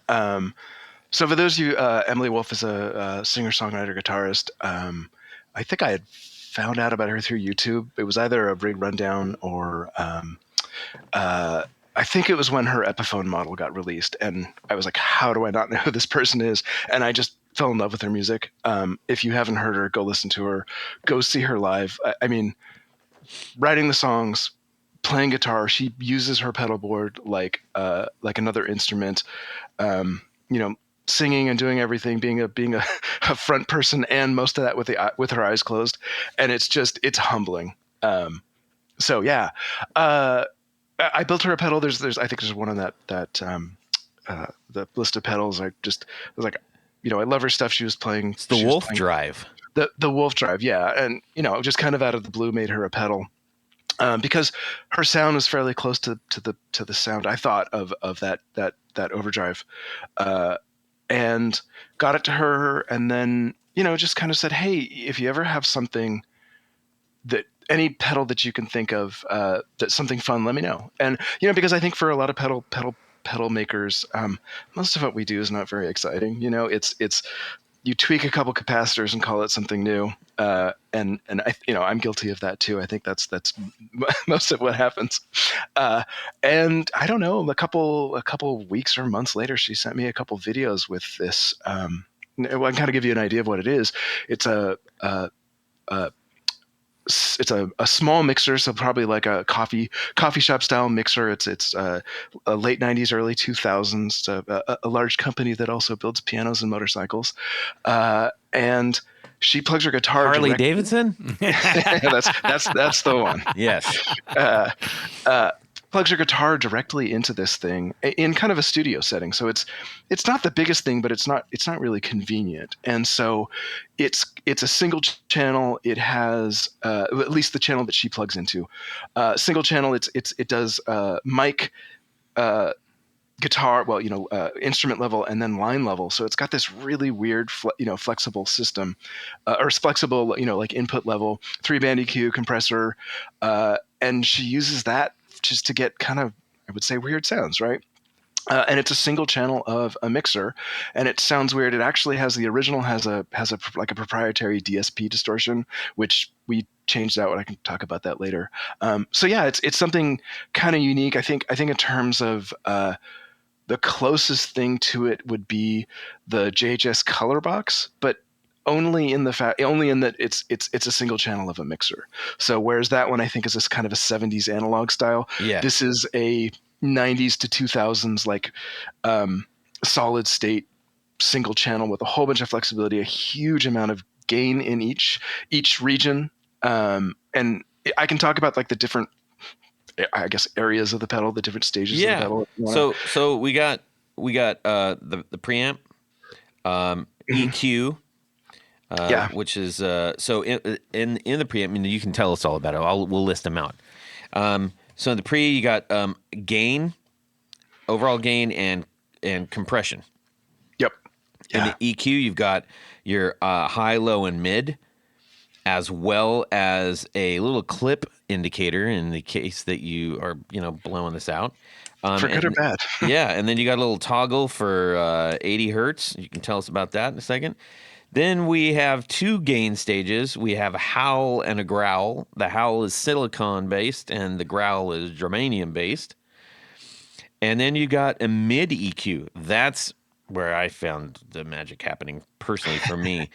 [SPEAKER 4] So for those of you, Emily Wolfe is a singer-songwriter, guitarist. I think I had found out about her through YouTube. It was either a rig rundown or I think it was when her Epiphone model got released. And I was like, how do I not know who this person is? And I just fell in love with her music. If you haven't heard her, go listen to her. Go see her live. I mean, writing the songs, playing guitar, she uses her pedal board like another instrument. Singing and doing everything, being a front person, and most of that with her eyes closed, and it's humbling. So yeah, I built her a pedal. There's I think there's one on that the list of pedals. I was like, I love her stuff. She was playing.
[SPEAKER 3] It's the Wolf Drive.
[SPEAKER 4] The Wolf Drive, yeah, and just kind of out of the blue made her a pedal. Because her sound was fairly close to the sound I thought of that overdrive, and got it to her, and then just kind of said, hey, if you ever have something that any pedal that you can think of that's something fun, let me know. And because I think for a lot of pedal pedal makers, most of what we do is not very exciting. It's you tweak a couple capacitors and call it something new. And I'm guilty of that too. I think that's most of what happens. And I don't know, a couple weeks or months later, she sent me a couple videos with this. I can kind of give you an idea of what it is. It's a small mixer, so probably like a coffee shop style mixer. It's a late 90s, early 2000s, a large company that also builds pianos and motorcycles. And she plugs her guitar.
[SPEAKER 3] Harley Davidson?
[SPEAKER 4] That's the one.
[SPEAKER 3] Yes.
[SPEAKER 4] Plugs her guitar directly into this thing in kind of a studio setting. So it's not the biggest thing, but it's not really convenient. And so it's a single channel. It has at least the channel that she plugs into. Single channel. It does mic, guitar, instrument level, and then line level. So it's got this really weird, flexible system, or flexible, like input level, 3-band EQ, compressor, and she uses that just to get kind of, I would say, weird sounds, right? And it's a single channel of a mixer, and it sounds weird. It actually the original has a proprietary DSP distortion, which we changed out. I can talk about that later. So yeah, it's something kind of unique. I think in terms of the closest thing to it would be the JHS color box, but only in that it's a single channel of a mixer. So whereas that one I think is this kind of a 70s analog style, this is a 90s to 2000s like solid state single channel with a whole bunch of flexibility, a huge amount of gain in each region, and I can talk about like the different, I guess, areas of the pedal, the different stages of the pedal.
[SPEAKER 3] So we got the preamp, EQ. Which is so in the preamp. I mean, you can tell us all about it. We'll list them out. So in the pre, you got gain, overall gain, and compression.
[SPEAKER 4] Yep.
[SPEAKER 3] In the EQ, you've got your high, low, and mid, as well as a little clip indicator in the case that you are blowing this out.
[SPEAKER 4] For good or bad.
[SPEAKER 3] Yeah, and then you got a little toggle for 80 hertz. You can tell us about that in a second. Then we have two gain stages. We have a howl and a growl. The howl is silicon-based, and the growl is germanium based. And then you got a mid EQ. That's where I found the magic happening personally for me.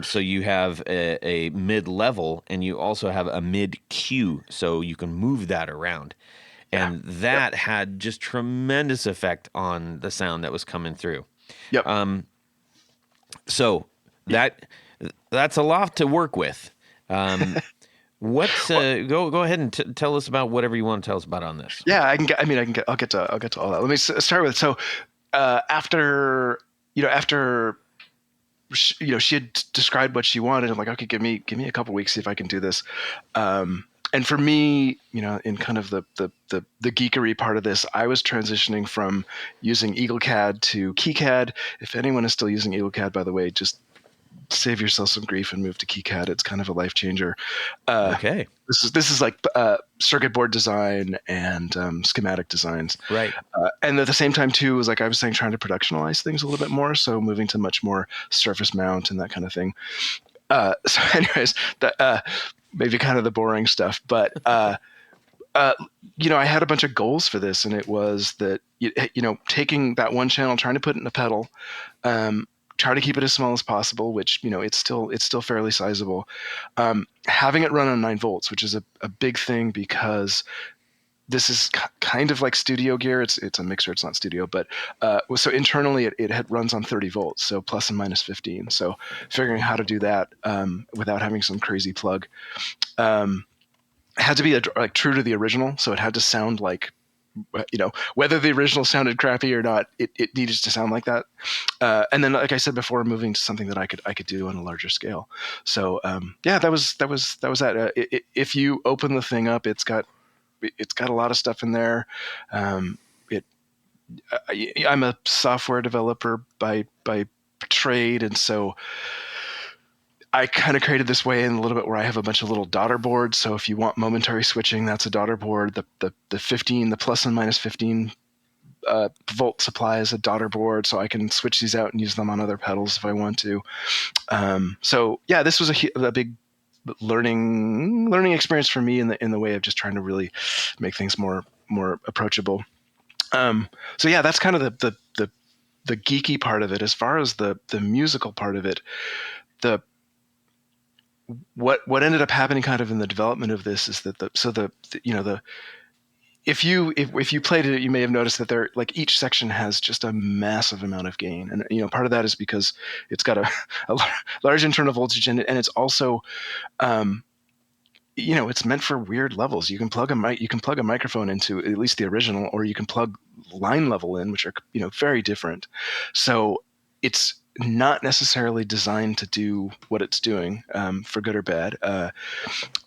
[SPEAKER 3] So you have a mid level, and you also have a mid Q, so you can move that around. And that had just tremendous effect on the sound that was coming through.
[SPEAKER 4] Yep.
[SPEAKER 3] So that's a lot to work with. What's go ahead and tell us about whatever you want to tell us about on this.
[SPEAKER 4] Yeah, I'll get to all that. Let me start with, so after she had described what she wanted, I'm like, okay, give me a couple weeks, see if I can do this. And for me, in kind of the geekery part of this, I was transitioning from using EagleCAD to KeyCAD. If anyone is still using EagleCAD, by the way, just save yourself some grief and move to KeyCAD. It's kind of a life changer.
[SPEAKER 3] Okay.
[SPEAKER 4] This is like circuit board design and schematic designs.
[SPEAKER 3] Right.
[SPEAKER 4] And at the same time too, was like I was saying, trying to productionalize things a little bit more. So moving to much more surface mount and that kind of thing. So anyways, maybe kind of the boring stuff, but I had a bunch of goals for this, and it was that taking that one channel, trying to put it in a pedal, try to keep it as small as possible, which it's still fairly sizable. Having it run on 9 volts, which is a big thing because this is kind of like studio gear. It's a mixer. It's not studio, but so internally it runs on 30 volts, so plus and minus 15. So figuring how to do that without having some crazy plug had to be true to the original. So it had to sound like, whether the original sounded crappy or not, it needed to sound like that. And then, like I said before, moving to something that I could do on a larger scale. So that was that. If you open the thing up, it's got a lot of stuff in there. I'm a software developer by trade, and so I kind of created this way in a little bit where I have a bunch of little daughter boards. So if you want momentary switching, that's a daughter board. The 15, the plus and minus 15 volt supply as a daughter board, so I can switch these out and use them on other pedals if I want to. So yeah, this was a big learning experience for me in the way of just trying to really make things more approachable. So yeah, that's kind of the geeky part of it. As far as the musical part of it, what ended up happening kind of in the development of this is that if you played it, you may have noticed that there, like, each section has just a massive amount of gain, and part of that is because it's got a large internal voltage in it, and it's also it's meant for weird levels. You can plug a microphone into at least the original, or you can plug line level in, which are very different. So it's not necessarily designed to do what it's doing, for good or bad,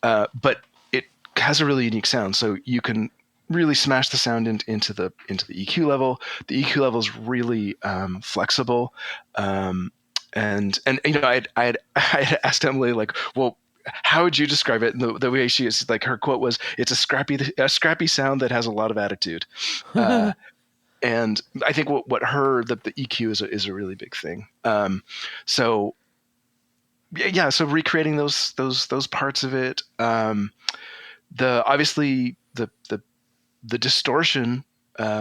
[SPEAKER 4] but it has a really unique sound. So you can really smash the sound into the EQ level. The EQ level is really flexible, and I had asked Emily, like, well, how would you describe it? And the way she is, like, her quote was, "It's a scrappy sound that has a lot of attitude." And I think the EQ is a really big thing. So recreating those parts of it. Obviously the distortion,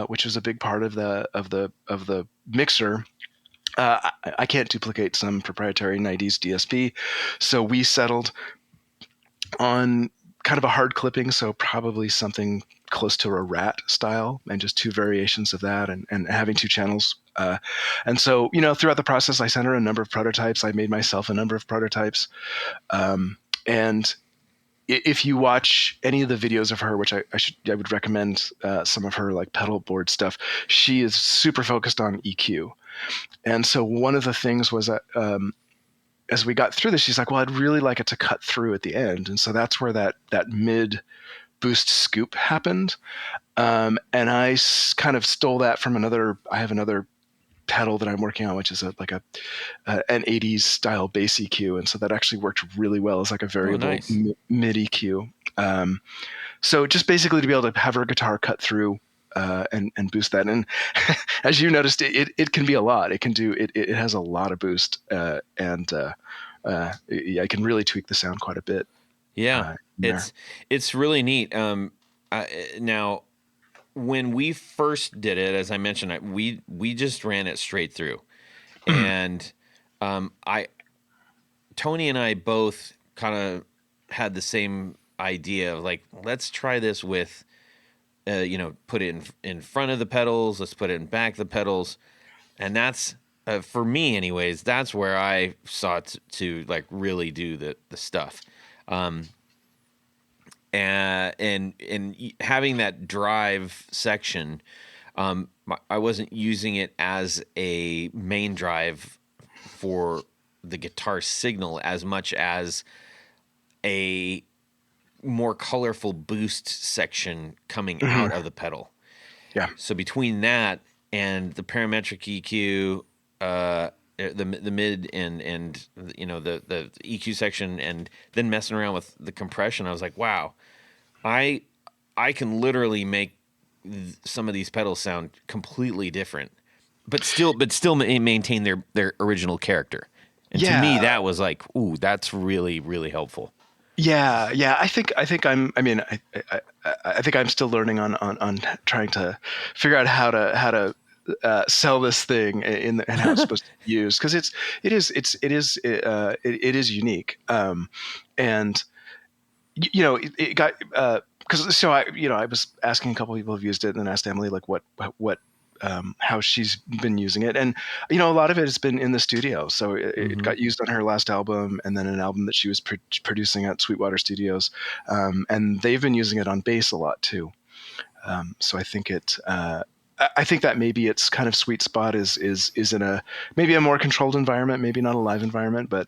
[SPEAKER 4] which is a big part of the mixer. I can't duplicate some proprietary 90s DSP, so we settled on kind of a hard clipping, so probably something close to a rat style, and just two variations of that, and having two channels. And so, throughout the process, I sent her a number of prototypes. I made myself a number of prototypes. And if you watch any of the videos of her, which I would recommend some of her, like, pedal board stuff, she is super focused on EQ. And so one of the things was that as we got through this, she's like, well, I'd really like it to cut through at the end. And so that's where that mid boost scoop happened. And I kind of stole that from I have another pedal that I'm working on, which is an 80s style bass EQ. And so that actually worked really well as like a variable mid EQ. So just basically to be able to have her guitar cut through and boost that. And as you noticed, it can be a lot. It can do it. It has a lot of boost, and I can really tweak the sound quite a bit.
[SPEAKER 3] Yeah, it's really neat. Now, when we first did it, as I mentioned, we just ran it straight through, and Tony and I both kind of had the same idea of, like, let's try this with. Put it in front of the pedals. Let's put it in back of the pedals, and that's for me, anyways. That's where I sought to like really do the stuff, and having that drive section. I wasn't using it as a main drive for the guitar signal as much as a more colorful boost section coming out of the pedal.
[SPEAKER 4] Yeah.
[SPEAKER 3] So between that and the parametric EQ, the mid and the EQ section, and then messing around with the compression, I was like, wow, I can literally make some of these pedals sound completely different, but still maintain their original character. And to me, that was like, ooh, that's really, really helpful.
[SPEAKER 4] Yeah. I think I'm still learning on trying to figure out how to sell this thing and how it's supposed to be used, because it is unique. And it got because I was asking a couple of people who've used it, and then asked Emily like what how she's been using it, and a lot of it has been in the studio. So it got used on her last album, and then an album that she was producing at Sweetwater Studios, and they've been using it on bass a lot too. So I think I think that maybe its kind of sweet spot is in maybe a more controlled environment, maybe not a live environment, but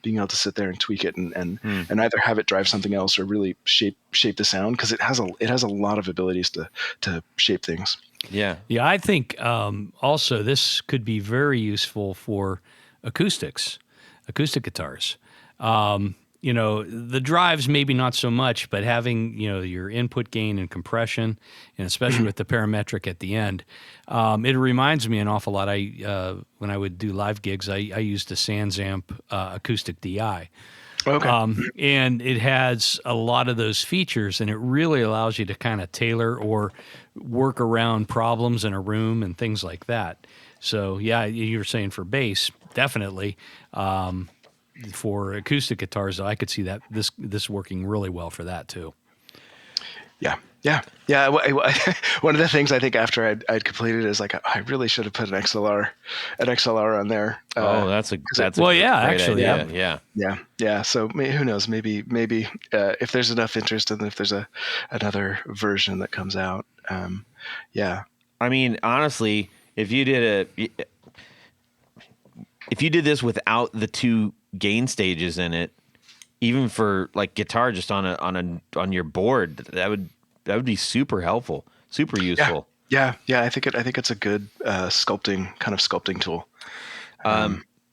[SPEAKER 4] being able to sit there and tweak it and either have it drive something else or really shape the sound, because it has a lot of abilities to shape things.
[SPEAKER 2] Yeah. I think also this could be very useful for acoustic guitars. the drives maybe not so much, but having, your input gain and compression, and especially with the parametric at the end, it reminds me an awful lot. When I would do live gigs, I used a SansAmp acoustic DI.
[SPEAKER 4] Okay.
[SPEAKER 2] And it has a lot of those features, and it really allows you to kind of tailor or work around problems in a room and things like that. So, yeah, you were saying for bass, definitely. For acoustic guitars, though, I could see that this working really well for that too.
[SPEAKER 4] Yeah. One of the things I think after I'd completed is like I really should have put an XLR on there.
[SPEAKER 3] That's a
[SPEAKER 2] well,
[SPEAKER 3] great
[SPEAKER 2] actually,
[SPEAKER 3] idea.
[SPEAKER 4] Yeah. So who knows? Maybe if there's enough interest and if there's another version that comes out, yeah.
[SPEAKER 3] I mean, honestly, if you did this without the two gain stages in it, even for like guitar, just on your board, that would be super helpful, super useful.
[SPEAKER 4] Yeah. I think it's a good sculpting tool.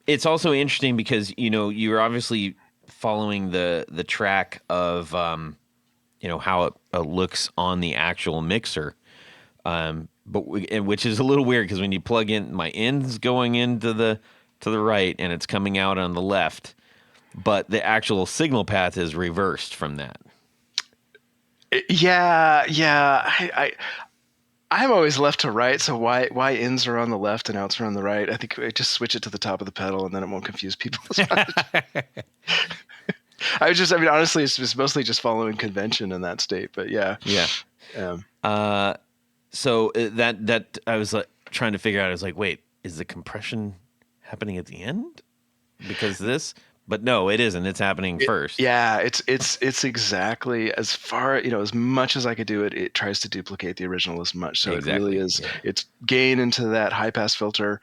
[SPEAKER 3] It's also interesting because you're obviously following the track of how it looks on the actual mixer, which is a little weird because when you plug in, my end's going into the right and it's coming out on the left, but the actual signal path is reversed from that.
[SPEAKER 4] Yeah. I'm always left to right, so why ins are on the left and outs are on the right? I think I just switch it to the top of the pedal and then it won't confuse people as much. Honestly, it's just mostly just following convention in that state, but yeah.
[SPEAKER 3] So that I was trying to figure out. I was like, wait, is the compression happening at the end because of this? But no, it isn't. It's happening first.
[SPEAKER 4] Yeah, it's exactly as far, as much as I could do it. It tries to duplicate the original as much. So
[SPEAKER 3] exactly.
[SPEAKER 4] It really is. Yeah. It's gain into that high pass filter,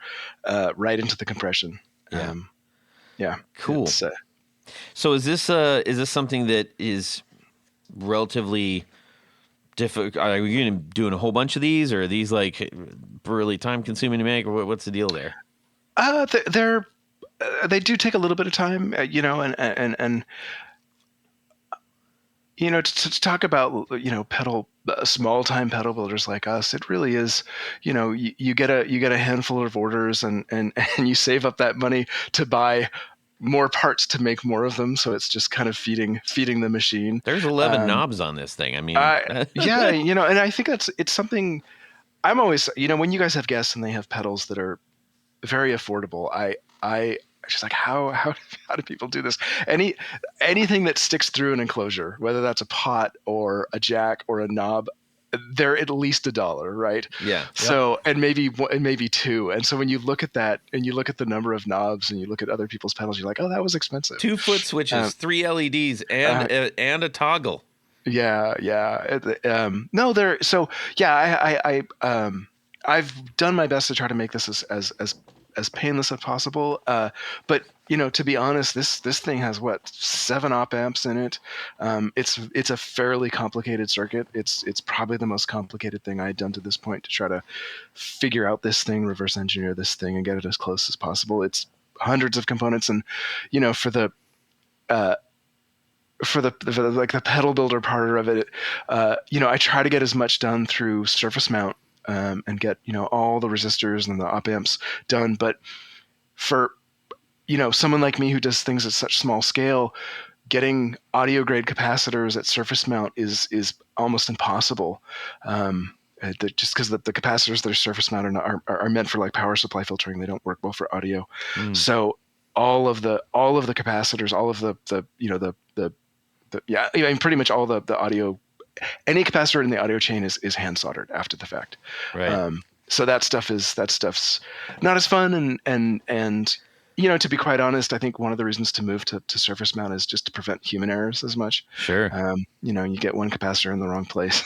[SPEAKER 4] right into the compression.
[SPEAKER 3] Yeah. Cool. So is this something that is relatively difficult? Are you going to doing a whole bunch of these, or are these like really time consuming to make, or what's the deal there?
[SPEAKER 4] They do take a little bit of time, and to talk about small time pedal builders like us, it really is. You get a handful of orders, and you save up that money to buy more parts to make more of them. So it's just kind of feeding the machine.
[SPEAKER 3] There's 11 knobs on this thing. I mean,
[SPEAKER 4] yeah, and I think it's something. I'm always, when you guys have guests and they have pedals that are very affordable, I just like how do people do this? Anything that sticks through an enclosure, whether that's a pot or a jack or a knob, they're at least $1, right?
[SPEAKER 3] Yeah.
[SPEAKER 4] So and maybe two. And so when you look at that and you look at the number of knobs and you look at other people's pedals, you're like, oh, that was expensive.
[SPEAKER 3] 2-foot switches, 3 LEDs, and a toggle.
[SPEAKER 4] Yeah. No, they're so yeah. I've done my best to try to make this as painless as possible. But to be honest, this thing has 7 op amps in it. It's a fairly complicated circuit. It's probably the most complicated thing I'd done to this point to try to figure out this thing, reverse engineer this thing, and get it as close as possible. It's hundreds of components, and for the pedal builder part of it, I try to get as much done through surface mount. And get all the resistors and the op amps done, but for someone like me who does things at such small scale, getting audio grade capacitors at surface mount is almost impossible. Just because the capacitors that are surface mounted are meant for like power supply filtering, they don't work well for audio. So all of the capacitors, all of pretty much all the audio. Any capacitor in the audio chain is hand soldered after the fact.
[SPEAKER 3] Right.
[SPEAKER 4] So that stuff's not as fun. And to be quite honest, I think one of the reasons to move to surface mount is just to prevent human errors as much.
[SPEAKER 3] Sure.
[SPEAKER 4] You get one capacitor in the wrong place.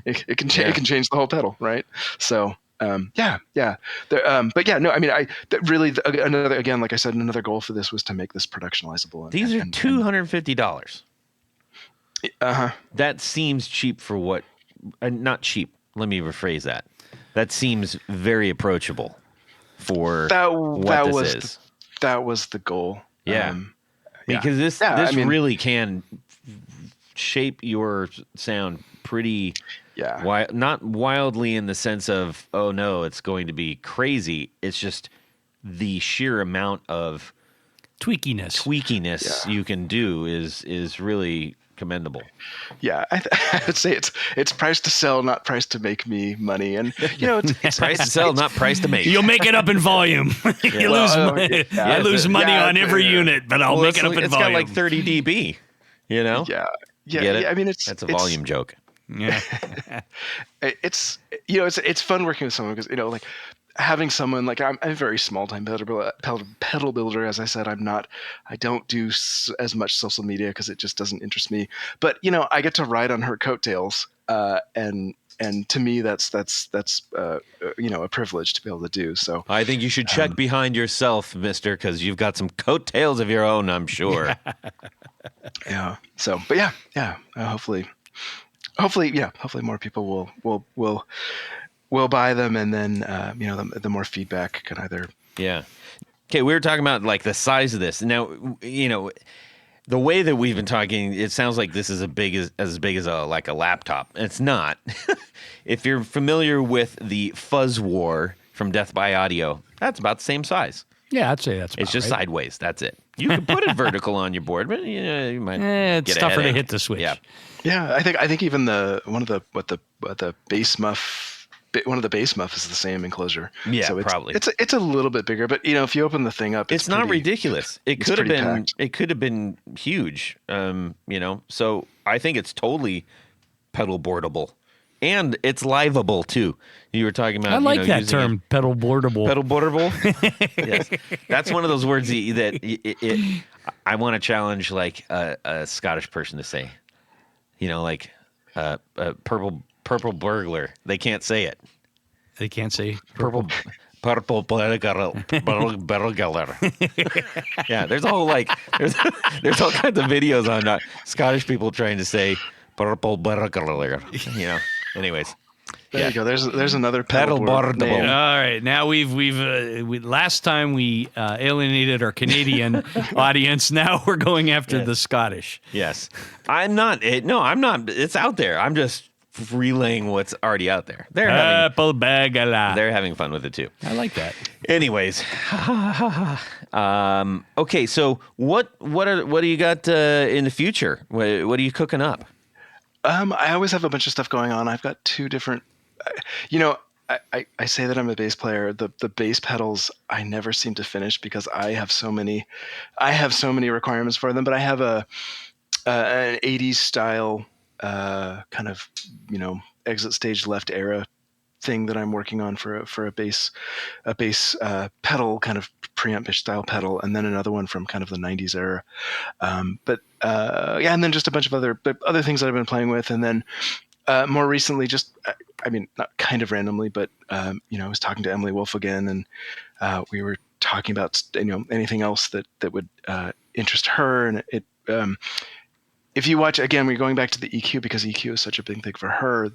[SPEAKER 4] it can change the whole pedal. Right. So, but yeah, no, I mean, like I said, another goal for this was to make this productionizable.
[SPEAKER 3] These are $250. That seems cheap for what? Not cheap. Let me rephrase that. That seems very approachable for what this is.
[SPEAKER 4] That was the goal.
[SPEAKER 3] Yeah. because this really can shape your sound pretty not wildly in the sense of, oh no, it's going to be crazy. It's just the sheer amount of tweakiness you can do is really commendable.
[SPEAKER 4] Yeah, I would say it's priced to sell, not priced to make me money. And it's
[SPEAKER 3] priced to sell, not priced to make.
[SPEAKER 2] You'll make it up in volume. You lose money. I lose money on every unit, but I'll make it up in volume.
[SPEAKER 3] It's got like 30 dB.
[SPEAKER 4] Yeah.
[SPEAKER 3] Get it?
[SPEAKER 4] I mean,
[SPEAKER 3] that's a volume joke.
[SPEAKER 2] Yeah.
[SPEAKER 4] It's fun working with someone because like having someone like I'm a very small time pedal builder. As I said, I don't do as much social media because it just doesn't interest me. But I get to ride on her coattails, and to me that's a privilege to be able to do. So
[SPEAKER 3] I think you should check behind yourself, Mister, because you've got some coattails of your own, I'm sure.
[SPEAKER 4] Yeah. So, but hopefully more people will buy them, and then the more feedback can either.
[SPEAKER 3] Yeah. Okay, we were talking about like the size of this. Now, the way that we've been talking, it sounds like this is as big as a laptop. It's not. If you're familiar with the fuzz war from Death by Audio, that's about the same size.
[SPEAKER 2] Yeah, I'd say that's about
[SPEAKER 3] it's just
[SPEAKER 2] right.
[SPEAKER 3] sideways. That's it. You can put it vertical on your board, but you might
[SPEAKER 2] it's
[SPEAKER 3] get
[SPEAKER 2] tougher
[SPEAKER 3] a
[SPEAKER 2] to
[SPEAKER 3] headache.
[SPEAKER 2] hit the switch.
[SPEAKER 4] Yeah, I think even the bass muff, one of the bass muff is the same enclosure.
[SPEAKER 3] Yeah,
[SPEAKER 4] so
[SPEAKER 3] probably.
[SPEAKER 4] It's a little bit bigger, but if you open the thing up,
[SPEAKER 3] it's not ridiculous. It could have been
[SPEAKER 4] packed.
[SPEAKER 3] It could have been huge. So I think it's totally pedal boardable. And it's liveable too. You were talking about.
[SPEAKER 2] I like that term, pedal boardable.
[SPEAKER 3] Pedal boardable. Yes, that's one of those words that I want to challenge like a Scottish person to say. Like purple burglar. They can't say it.
[SPEAKER 2] They can't say
[SPEAKER 3] purple burglar. Yeah, there's a whole there's all kinds of videos on Scottish people trying to say purple burglar. Anyways,
[SPEAKER 4] there you go. There's another
[SPEAKER 3] pedal boardable.
[SPEAKER 4] name.
[SPEAKER 2] All right, now we've last time we alienated our Canadian audience. Now we're going after the Scottish.
[SPEAKER 3] Yes, I'm not. I'm not. It's out there. I'm just relaying what's already out there. They're having fun with it too.
[SPEAKER 2] I like that.
[SPEAKER 3] Anyways, okay. So what do you got in the future? What are you cooking up?
[SPEAKER 4] I always have a bunch of stuff going on. I've got two different, I say that I'm a bass player. The bass pedals I never seem to finish because I have so many requirements for them. But I have an 80s style kind of exit stage left era thing that I'm working on for a bass pedal, kind of preamp-ish style pedal, and then another one from kind of the 90s era. And then just a bunch of other things that I've been playing with, and then more recently, not kind of randomly, but I was talking to Emily Wolfe again, and we were talking about anything else that would interest her, and it. If you watch, again, we're going back to the EQ because EQ is such a big thing for her.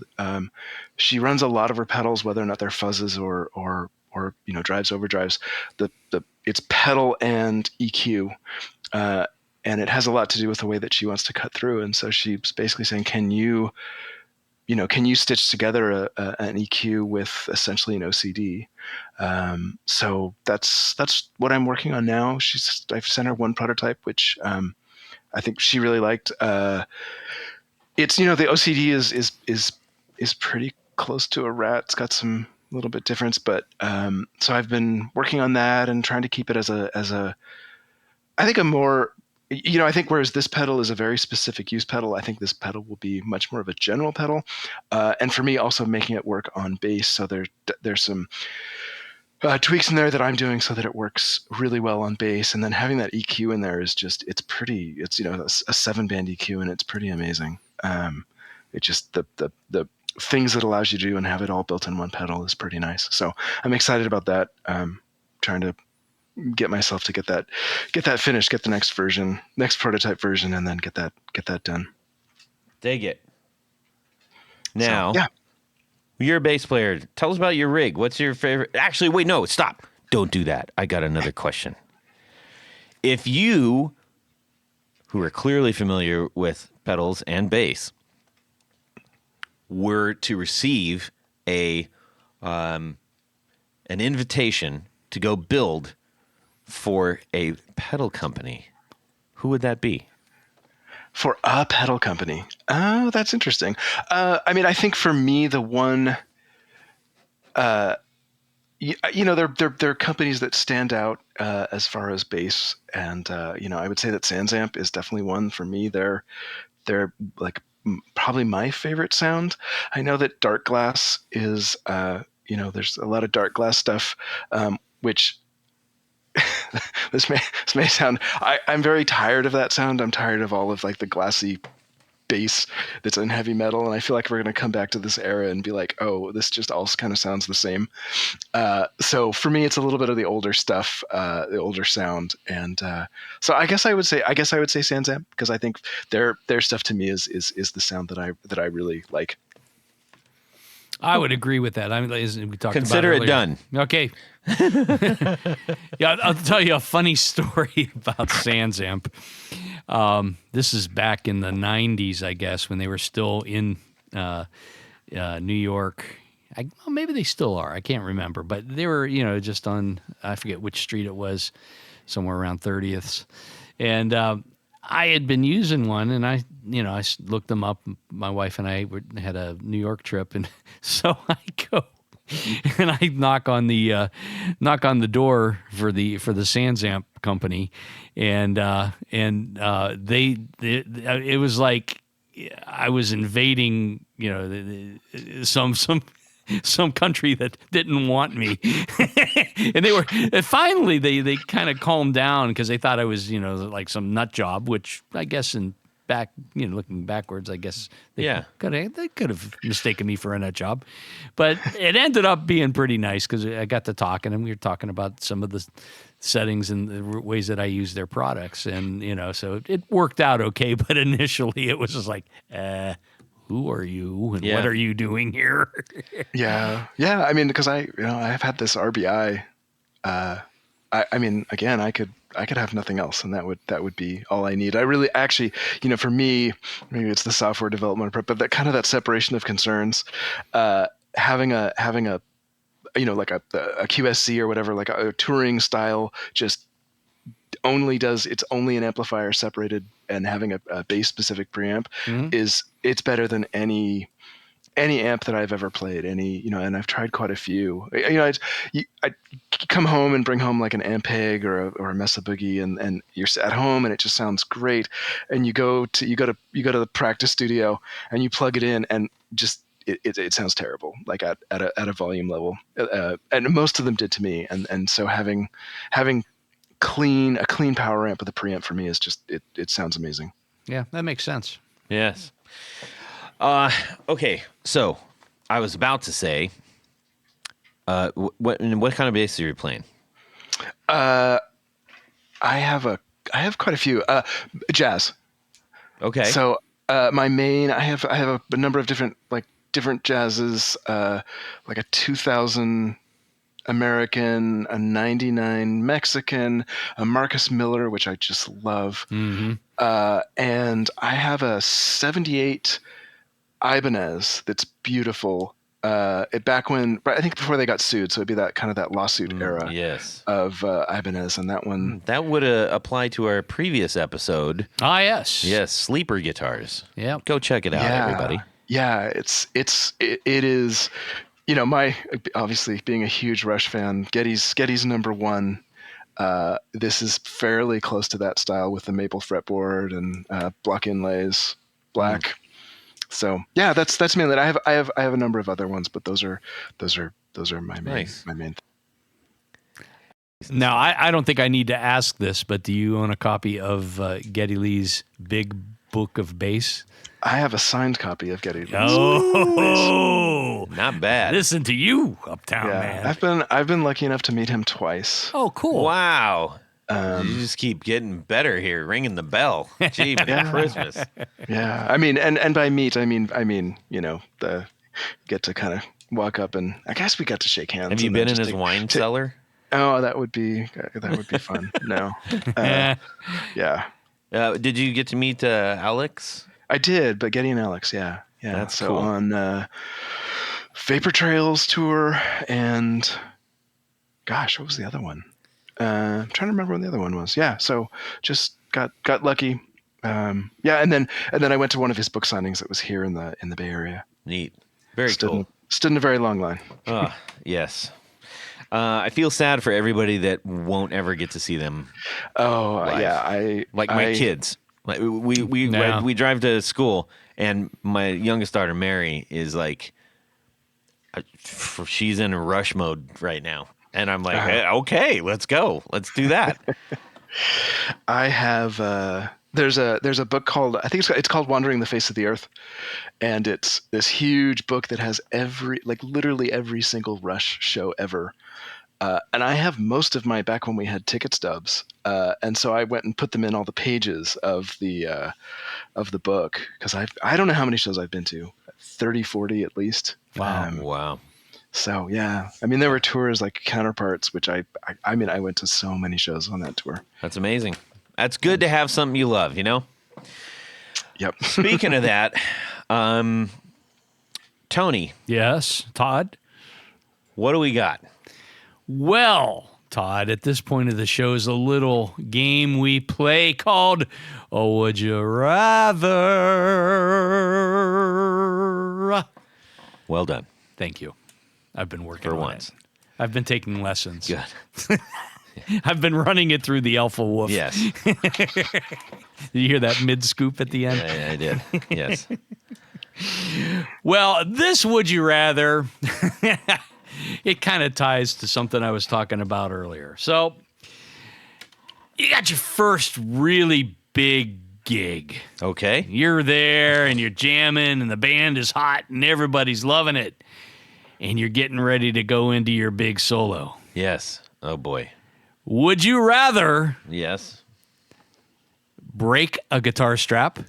[SPEAKER 4] She runs a lot of her pedals, whether or not they're fuzzes or drives, overdrives. It's pedal and EQ, and it has a lot to do with the way that she wants to cut through. And so she's basically saying, can you stitch together an EQ with essentially an OCD? So that's what I'm working on now. I've sent her one prototype, which I think she really liked. It's the OCD is pretty close to a rat. It's got some little bit difference, but so I've been working on that and trying to keep it as a I think a more I think whereas this pedal is a very specific use pedal, I think this pedal will be much more of a general pedal, and for me also making it work on bass. So there's some tweaks in there that I'm doing so that it works really well on bass, and then having that EQ in there is just it's a 7-band EQ, and it's pretty amazing. It just the things that allows you to do and have it all built in one pedal is pretty nice. So I'm excited about that. Trying to get myself to get that finished, get the next prototype version, and then get that done.
[SPEAKER 3] Dig it. Now,
[SPEAKER 4] so, yeah.
[SPEAKER 3] You're a bass player. Tell us about your rig. What's your favorite? Actually, wait, no, stop. Don't do that. I got another question. If you who are clearly familiar with pedals and bass were to receive an invitation to go build for a pedal company, who would that be?
[SPEAKER 4] For a pedal company. Oh, that's interesting. I mean, I think for me, the one, there are companies that stand out as far as bass, and I would say that Sansamp is definitely one for me. They're like probably my favorite sound. I know that Dark Glass is, there's a lot of Dark Glass stuff, which this may sound. I'm very tired of that sound. I'm tired of all of like the glassy bass that's in heavy metal, and I feel like we're going to come back to this era and be like, oh, this just all kind of sounds the same. So for me, it's a little bit of the older stuff, the older sound, and so I guess I would say Sansamp, because I think their stuff to me is the sound that I really like.
[SPEAKER 2] I would agree with that. I mean, as we talked
[SPEAKER 3] Consider
[SPEAKER 2] about
[SPEAKER 3] it done.
[SPEAKER 2] Okay. Yeah, I'll tell you a funny story about Sansamp. This is back in the 90s, I guess, when they were still in New York. Well, maybe they still are. I can't remember. But they were, just on, I forget which street it was, somewhere around 30th. And I had been using one, and I looked them up. My wife and I had a New York trip, and so I go and I knock on the door for the Sansamp company, and it was like I was invading, some country that didn't want me. And finally they kind of calmed down because they thought I was, like some nut job, which I guess looking backwards, I guess they could have mistaken me for a nut job. But it ended up being pretty nice because I got to talking, and we were talking about some of the settings and the ways that I use their products. And, so it worked out okay. But initially it was just like, who are you and what are you doing here?
[SPEAKER 4] Yeah. I mean, because I've had this RBI. I mean, again, I could have nothing else, and that would be all I need. I really, actually, for me, maybe it's the software development, but that separation of concerns, having a like a QSC or whatever, like a touring style, just it's only an amplifier separated, and having a bass specific preamp it's better than any amp that I've ever played. And I've tried quite a few. I come home and bring home like an Ampeg or a Mesa Boogie, and you're at home and it just sounds great. And you go to the practice studio and you plug it in, and just it sounds terrible, like at a volume level. And most of them did to me. And so having a clean power amp with a preamp for me is just it sounds amazing.
[SPEAKER 2] Yeah, that makes sense.
[SPEAKER 3] Yes. Okay, so I was about to say, what kind of bass are you playing?
[SPEAKER 4] I have quite a few. Jazz.
[SPEAKER 3] Okay.
[SPEAKER 4] So my main, I have a number of different jazzes, like a 2000 American, a 99 Mexican, a Marcus Miller, which I just love, and I have a 78 Ibanez that's beautiful. Back when, I think before they got sued, so it'd be that lawsuit era.
[SPEAKER 3] Yes.
[SPEAKER 4] Of Ibanez, and that one
[SPEAKER 3] that would apply to our previous episode.
[SPEAKER 2] Ah, yes.
[SPEAKER 3] Yes, sleeper guitars.
[SPEAKER 2] Yeah,
[SPEAKER 3] go check it out, everybody.
[SPEAKER 4] Yeah, it is. My obviously being a huge Rush fan, Getty's number one. This is fairly close to that style with the maple fretboard and block inlays, black. So yeah, that's mainly. I have a number of other ones, but those are my main my main.
[SPEAKER 2] Now I don't think I need to ask this, but do you own a copy of Geddy Lee's Big Book of Bass?
[SPEAKER 4] I have a signed copy of Geddy Lee's.
[SPEAKER 2] Oh,
[SPEAKER 3] not bad.
[SPEAKER 2] Listen to you, Uptown man.
[SPEAKER 4] I've been lucky enough to meet him twice.
[SPEAKER 2] Oh, cool!
[SPEAKER 3] Wow. You just keep getting better here, ringing the bell. Gee, Christmas.
[SPEAKER 4] Yeah, I mean, and by meet, I mean, the get to kind of walk up, and I guess we got to shake hands.
[SPEAKER 3] Have you been in his wine cellar?
[SPEAKER 4] Oh, that would be fun. No, yeah.
[SPEAKER 3] Did you get to meet Alex?
[SPEAKER 4] I did, but Getty and Alex, yeah.
[SPEAKER 3] That's
[SPEAKER 4] so
[SPEAKER 3] cool.
[SPEAKER 4] on Vapor Trails tour and gosh, what was the other one? I'm trying to remember what the other one was. Yeah, so just got lucky. And then I went to one of his book signings that was here in the Bay Area.
[SPEAKER 3] Neat. Very cool.
[SPEAKER 4] Stood in a very long line.
[SPEAKER 3] Oh, yes. I feel sad for everybody that won't ever get to see them.
[SPEAKER 4] Oh,
[SPEAKER 3] live.
[SPEAKER 4] yeah.
[SPEAKER 3] My kids. Like we drive to school, and my youngest daughter Mary is like, she's in rush mode right now, and I'm like, hey, okay, let's go, let's do that.
[SPEAKER 4] I have there's a book called, I think it's called Wandering the Face of the Earth, and it's this huge book that has literally every single Rush show ever. And I have most of my, back when we had ticket stubs, and so I went and put them in all the pages of the book, because I don't know how many shows I've been to, 30, 40 at least.
[SPEAKER 2] Wow.
[SPEAKER 3] Wow.
[SPEAKER 4] So yeah, I mean, there were tours like Counterparts, which I went to so many shows on that tour.
[SPEAKER 3] That's amazing. That's good to have something you love, you know?
[SPEAKER 4] Yep.
[SPEAKER 3] Speaking of that, Tony,
[SPEAKER 2] Yes, Todd?
[SPEAKER 3] what do we got?
[SPEAKER 2] Well, Todd, at this point of the show is a little game we play called Would You Rather?
[SPEAKER 3] Well done.
[SPEAKER 2] Thank you. I've been working
[SPEAKER 3] For
[SPEAKER 2] on
[SPEAKER 3] once.
[SPEAKER 2] it. I've been taking lessons.
[SPEAKER 3] Good.
[SPEAKER 2] I've been running it through the Alpha Wolfe.
[SPEAKER 3] Yes.
[SPEAKER 2] Did you hear that mid-scoop at the end?
[SPEAKER 3] I did. Yes.
[SPEAKER 2] Well, this Would You Rather, it kind of ties to something I was talking about earlier. So, you got your first really big gig.
[SPEAKER 3] Okay.
[SPEAKER 2] You're there and you're jamming and the band is hot and everybody's loving it. And you're getting ready to go into your big solo.
[SPEAKER 3] Yes. Oh, boy.
[SPEAKER 2] Would you rather
[SPEAKER 3] Yes.
[SPEAKER 2] break a guitar strap,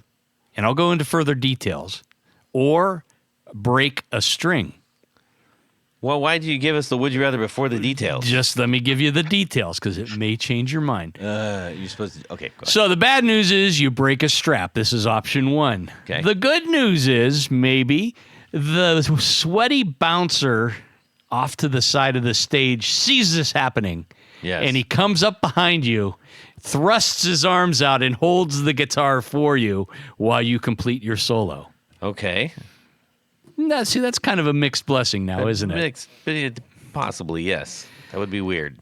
[SPEAKER 2] and I'll go into further details, or break a string?
[SPEAKER 3] Well, why did you give us the would you rather before the details?
[SPEAKER 2] Just let me give you the details because it may change your mind.
[SPEAKER 3] You're supposed to. Okay, go ahead.
[SPEAKER 2] So the bad news is you break a strap. This is option one.
[SPEAKER 3] Okay.
[SPEAKER 2] The good news is maybe the sweaty bouncer off to the side of the stage sees this happening.
[SPEAKER 3] Yes.
[SPEAKER 2] And he comes up behind you, thrusts his arms out, and holds the guitar for you while you complete your solo.
[SPEAKER 3] Okay.
[SPEAKER 2] Now, see, that's kind of a mixed blessing now, isn't it?
[SPEAKER 3] Possibly, yes. That would be weird.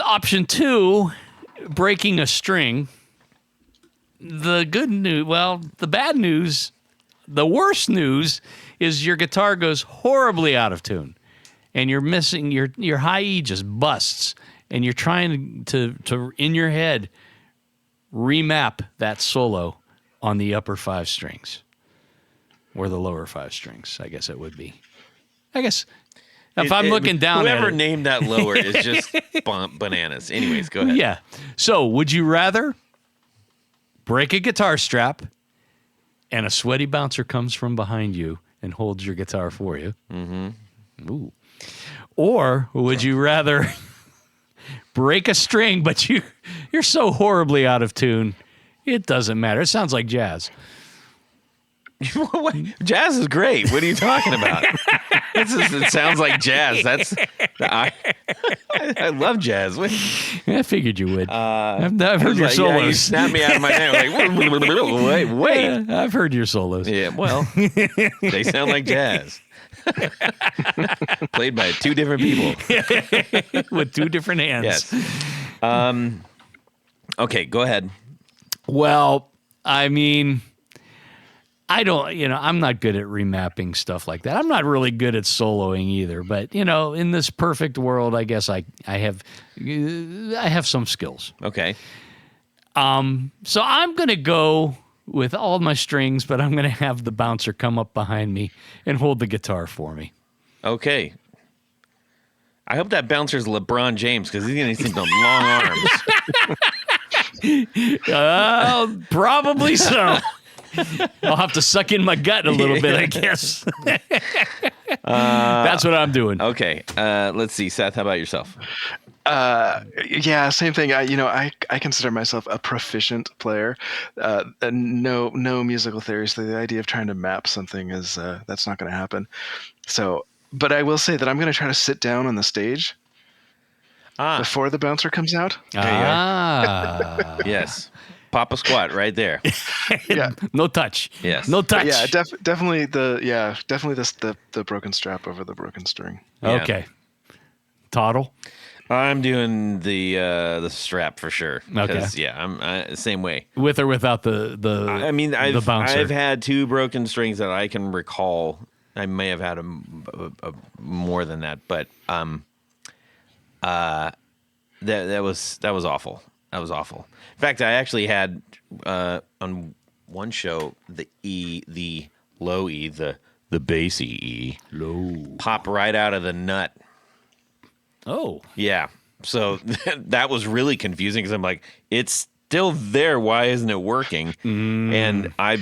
[SPEAKER 2] Option two, breaking a string. The good news, well, the bad news, the worst news is your guitar goes horribly out of tune, and you're missing your high E just busts, and you're trying to in your head remap that solo on the upper five strings. Or the lower five strings, I guess it would be. I guess if I'm looking down
[SPEAKER 3] whoever
[SPEAKER 2] at it.
[SPEAKER 3] named that lower is just bananas. Anyways, go ahead.
[SPEAKER 2] Yeah. So would you rather break a guitar strap and a sweaty bouncer comes from behind you and holds your guitar for you? Mm-hmm. Ooh. Or would you rather break a string, but you're so horribly out of tune, it doesn't matter. It sounds like jazz.
[SPEAKER 3] What? Jazz is great. What are you talking about? It sounds like jazz. I love jazz.
[SPEAKER 2] I figued you would. I've heard your solos.
[SPEAKER 3] Yeah, you snapped me out of my hand. Like, wait.
[SPEAKER 2] Yeah, I've heard your solos.
[SPEAKER 3] Yeah, well, they sound like jazz. Played by two different people.
[SPEAKER 2] With two different hands.
[SPEAKER 3] Yes. Okay, go ahead.
[SPEAKER 2] Well, I mean, I'm not good at remapping stuff like that. I'm not really good at soloing either, but in this perfect world, I guess I have some skills.
[SPEAKER 3] Okay.
[SPEAKER 2] So I'm going to go with all my strings, but I'm going to have the bouncer come up behind me and hold the guitar for me.
[SPEAKER 3] Okay. I hope that bouncer's LeBron James because he's going to need some long arms.
[SPEAKER 2] Probably so. I'll have to suck in my gut a little bit, I guess. That's what I'm doing.
[SPEAKER 3] Okay. Let's see. Seth, how about yourself?
[SPEAKER 4] Yeah, same thing. I consider myself a proficient player. And no musical theory. So the idea of trying to map something is that's not going to happen. So, but I will say that I'm going to try to sit down on the stage before the bouncer comes out.
[SPEAKER 3] Yes. Pop a squat right there.
[SPEAKER 4] Yeah.
[SPEAKER 2] No touch.
[SPEAKER 3] Yes.
[SPEAKER 2] No touch.
[SPEAKER 4] Yeah, definitely the broken strap over the broken string.
[SPEAKER 3] Yeah.
[SPEAKER 2] Okay. Toddle.
[SPEAKER 3] I'm doing the strap for sure. 'Cause,
[SPEAKER 2] Okay.
[SPEAKER 3] Yeah, I'm same way.
[SPEAKER 2] With or without the
[SPEAKER 3] I mean,
[SPEAKER 2] the bouncer.
[SPEAKER 3] I've had 2 broken strings that I can recall. I may have had a more than that, but that was awful. That was awful. In fact, I actually had on one show the low E, the bassy E, pop right out of the nut.
[SPEAKER 2] Oh.
[SPEAKER 3] Yeah. So that was really confusing because I'm like, it's still there. Why isn't it working? And I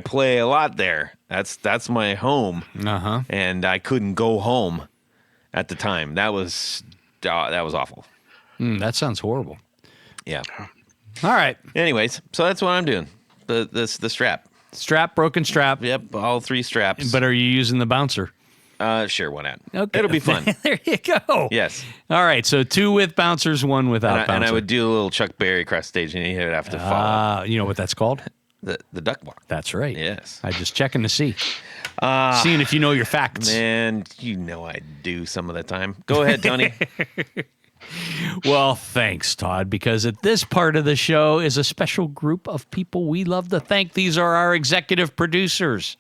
[SPEAKER 3] play a lot there. That's my home.
[SPEAKER 2] Uh-huh.
[SPEAKER 3] And I couldn't go home at the time. That was awful.
[SPEAKER 2] That sounds horrible.
[SPEAKER 3] Yeah.
[SPEAKER 2] All right.
[SPEAKER 3] Anyways, so that's what I'm doing. The strap.
[SPEAKER 2] Strap, broken strap.
[SPEAKER 3] Yep, all 3 straps.
[SPEAKER 2] But are you using the bouncer?
[SPEAKER 3] Sure, why not?
[SPEAKER 2] Okay.
[SPEAKER 3] It'll be fun.
[SPEAKER 2] There you go.
[SPEAKER 3] Yes.
[SPEAKER 2] All right. So 2 with bouncers, 1 without bouncer.
[SPEAKER 3] And I would do a little Chuck Berry across stage, and he'd have to follow
[SPEAKER 2] You know what that's called?
[SPEAKER 3] the duck walk.
[SPEAKER 2] That's right.
[SPEAKER 3] Yes.
[SPEAKER 2] I just checking to see. Seeing if you know your facts.
[SPEAKER 3] Man, you know I do some of the time. Go ahead, Tony.
[SPEAKER 2] Well, thanks, Todd, because at this part of the show is a special group of people we love to thank. These are our executive producers.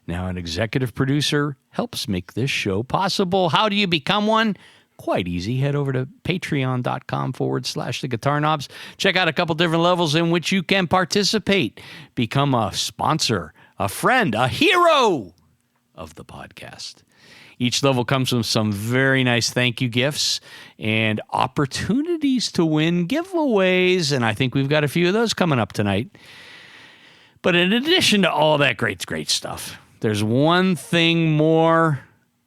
[SPEAKER 2] Now, an executive producer helps make this show possible. How do you become one? Quite easy. Head over to patreon.com/the Guitar Knobs. Check out a couple different levels in which you can participate. Become a sponsor, a friend, a hero of the podcast. Each level comes with some very nice thank you gifts and opportunities to win giveaways. And I think we've got a few of those coming up tonight. But in addition to all that great stuff, there's one thing more.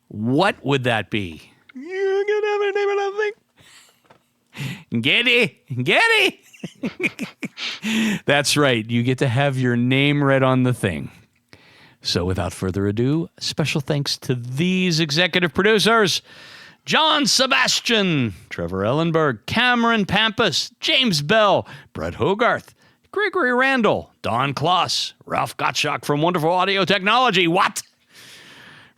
[SPEAKER 2] What would that be?
[SPEAKER 3] You can have a name of that thing.
[SPEAKER 2] Get it. That's right. You get to have your name read on the thing. So without further ado, special thanks to these executive producers: John Sebastian, Trevor Ellenberg, Cameron Pampas, James Bell, Brett Hogarth, Gregory Randall, Don Kloss, Ralph Gottschalk from Wonderful Audio Technology,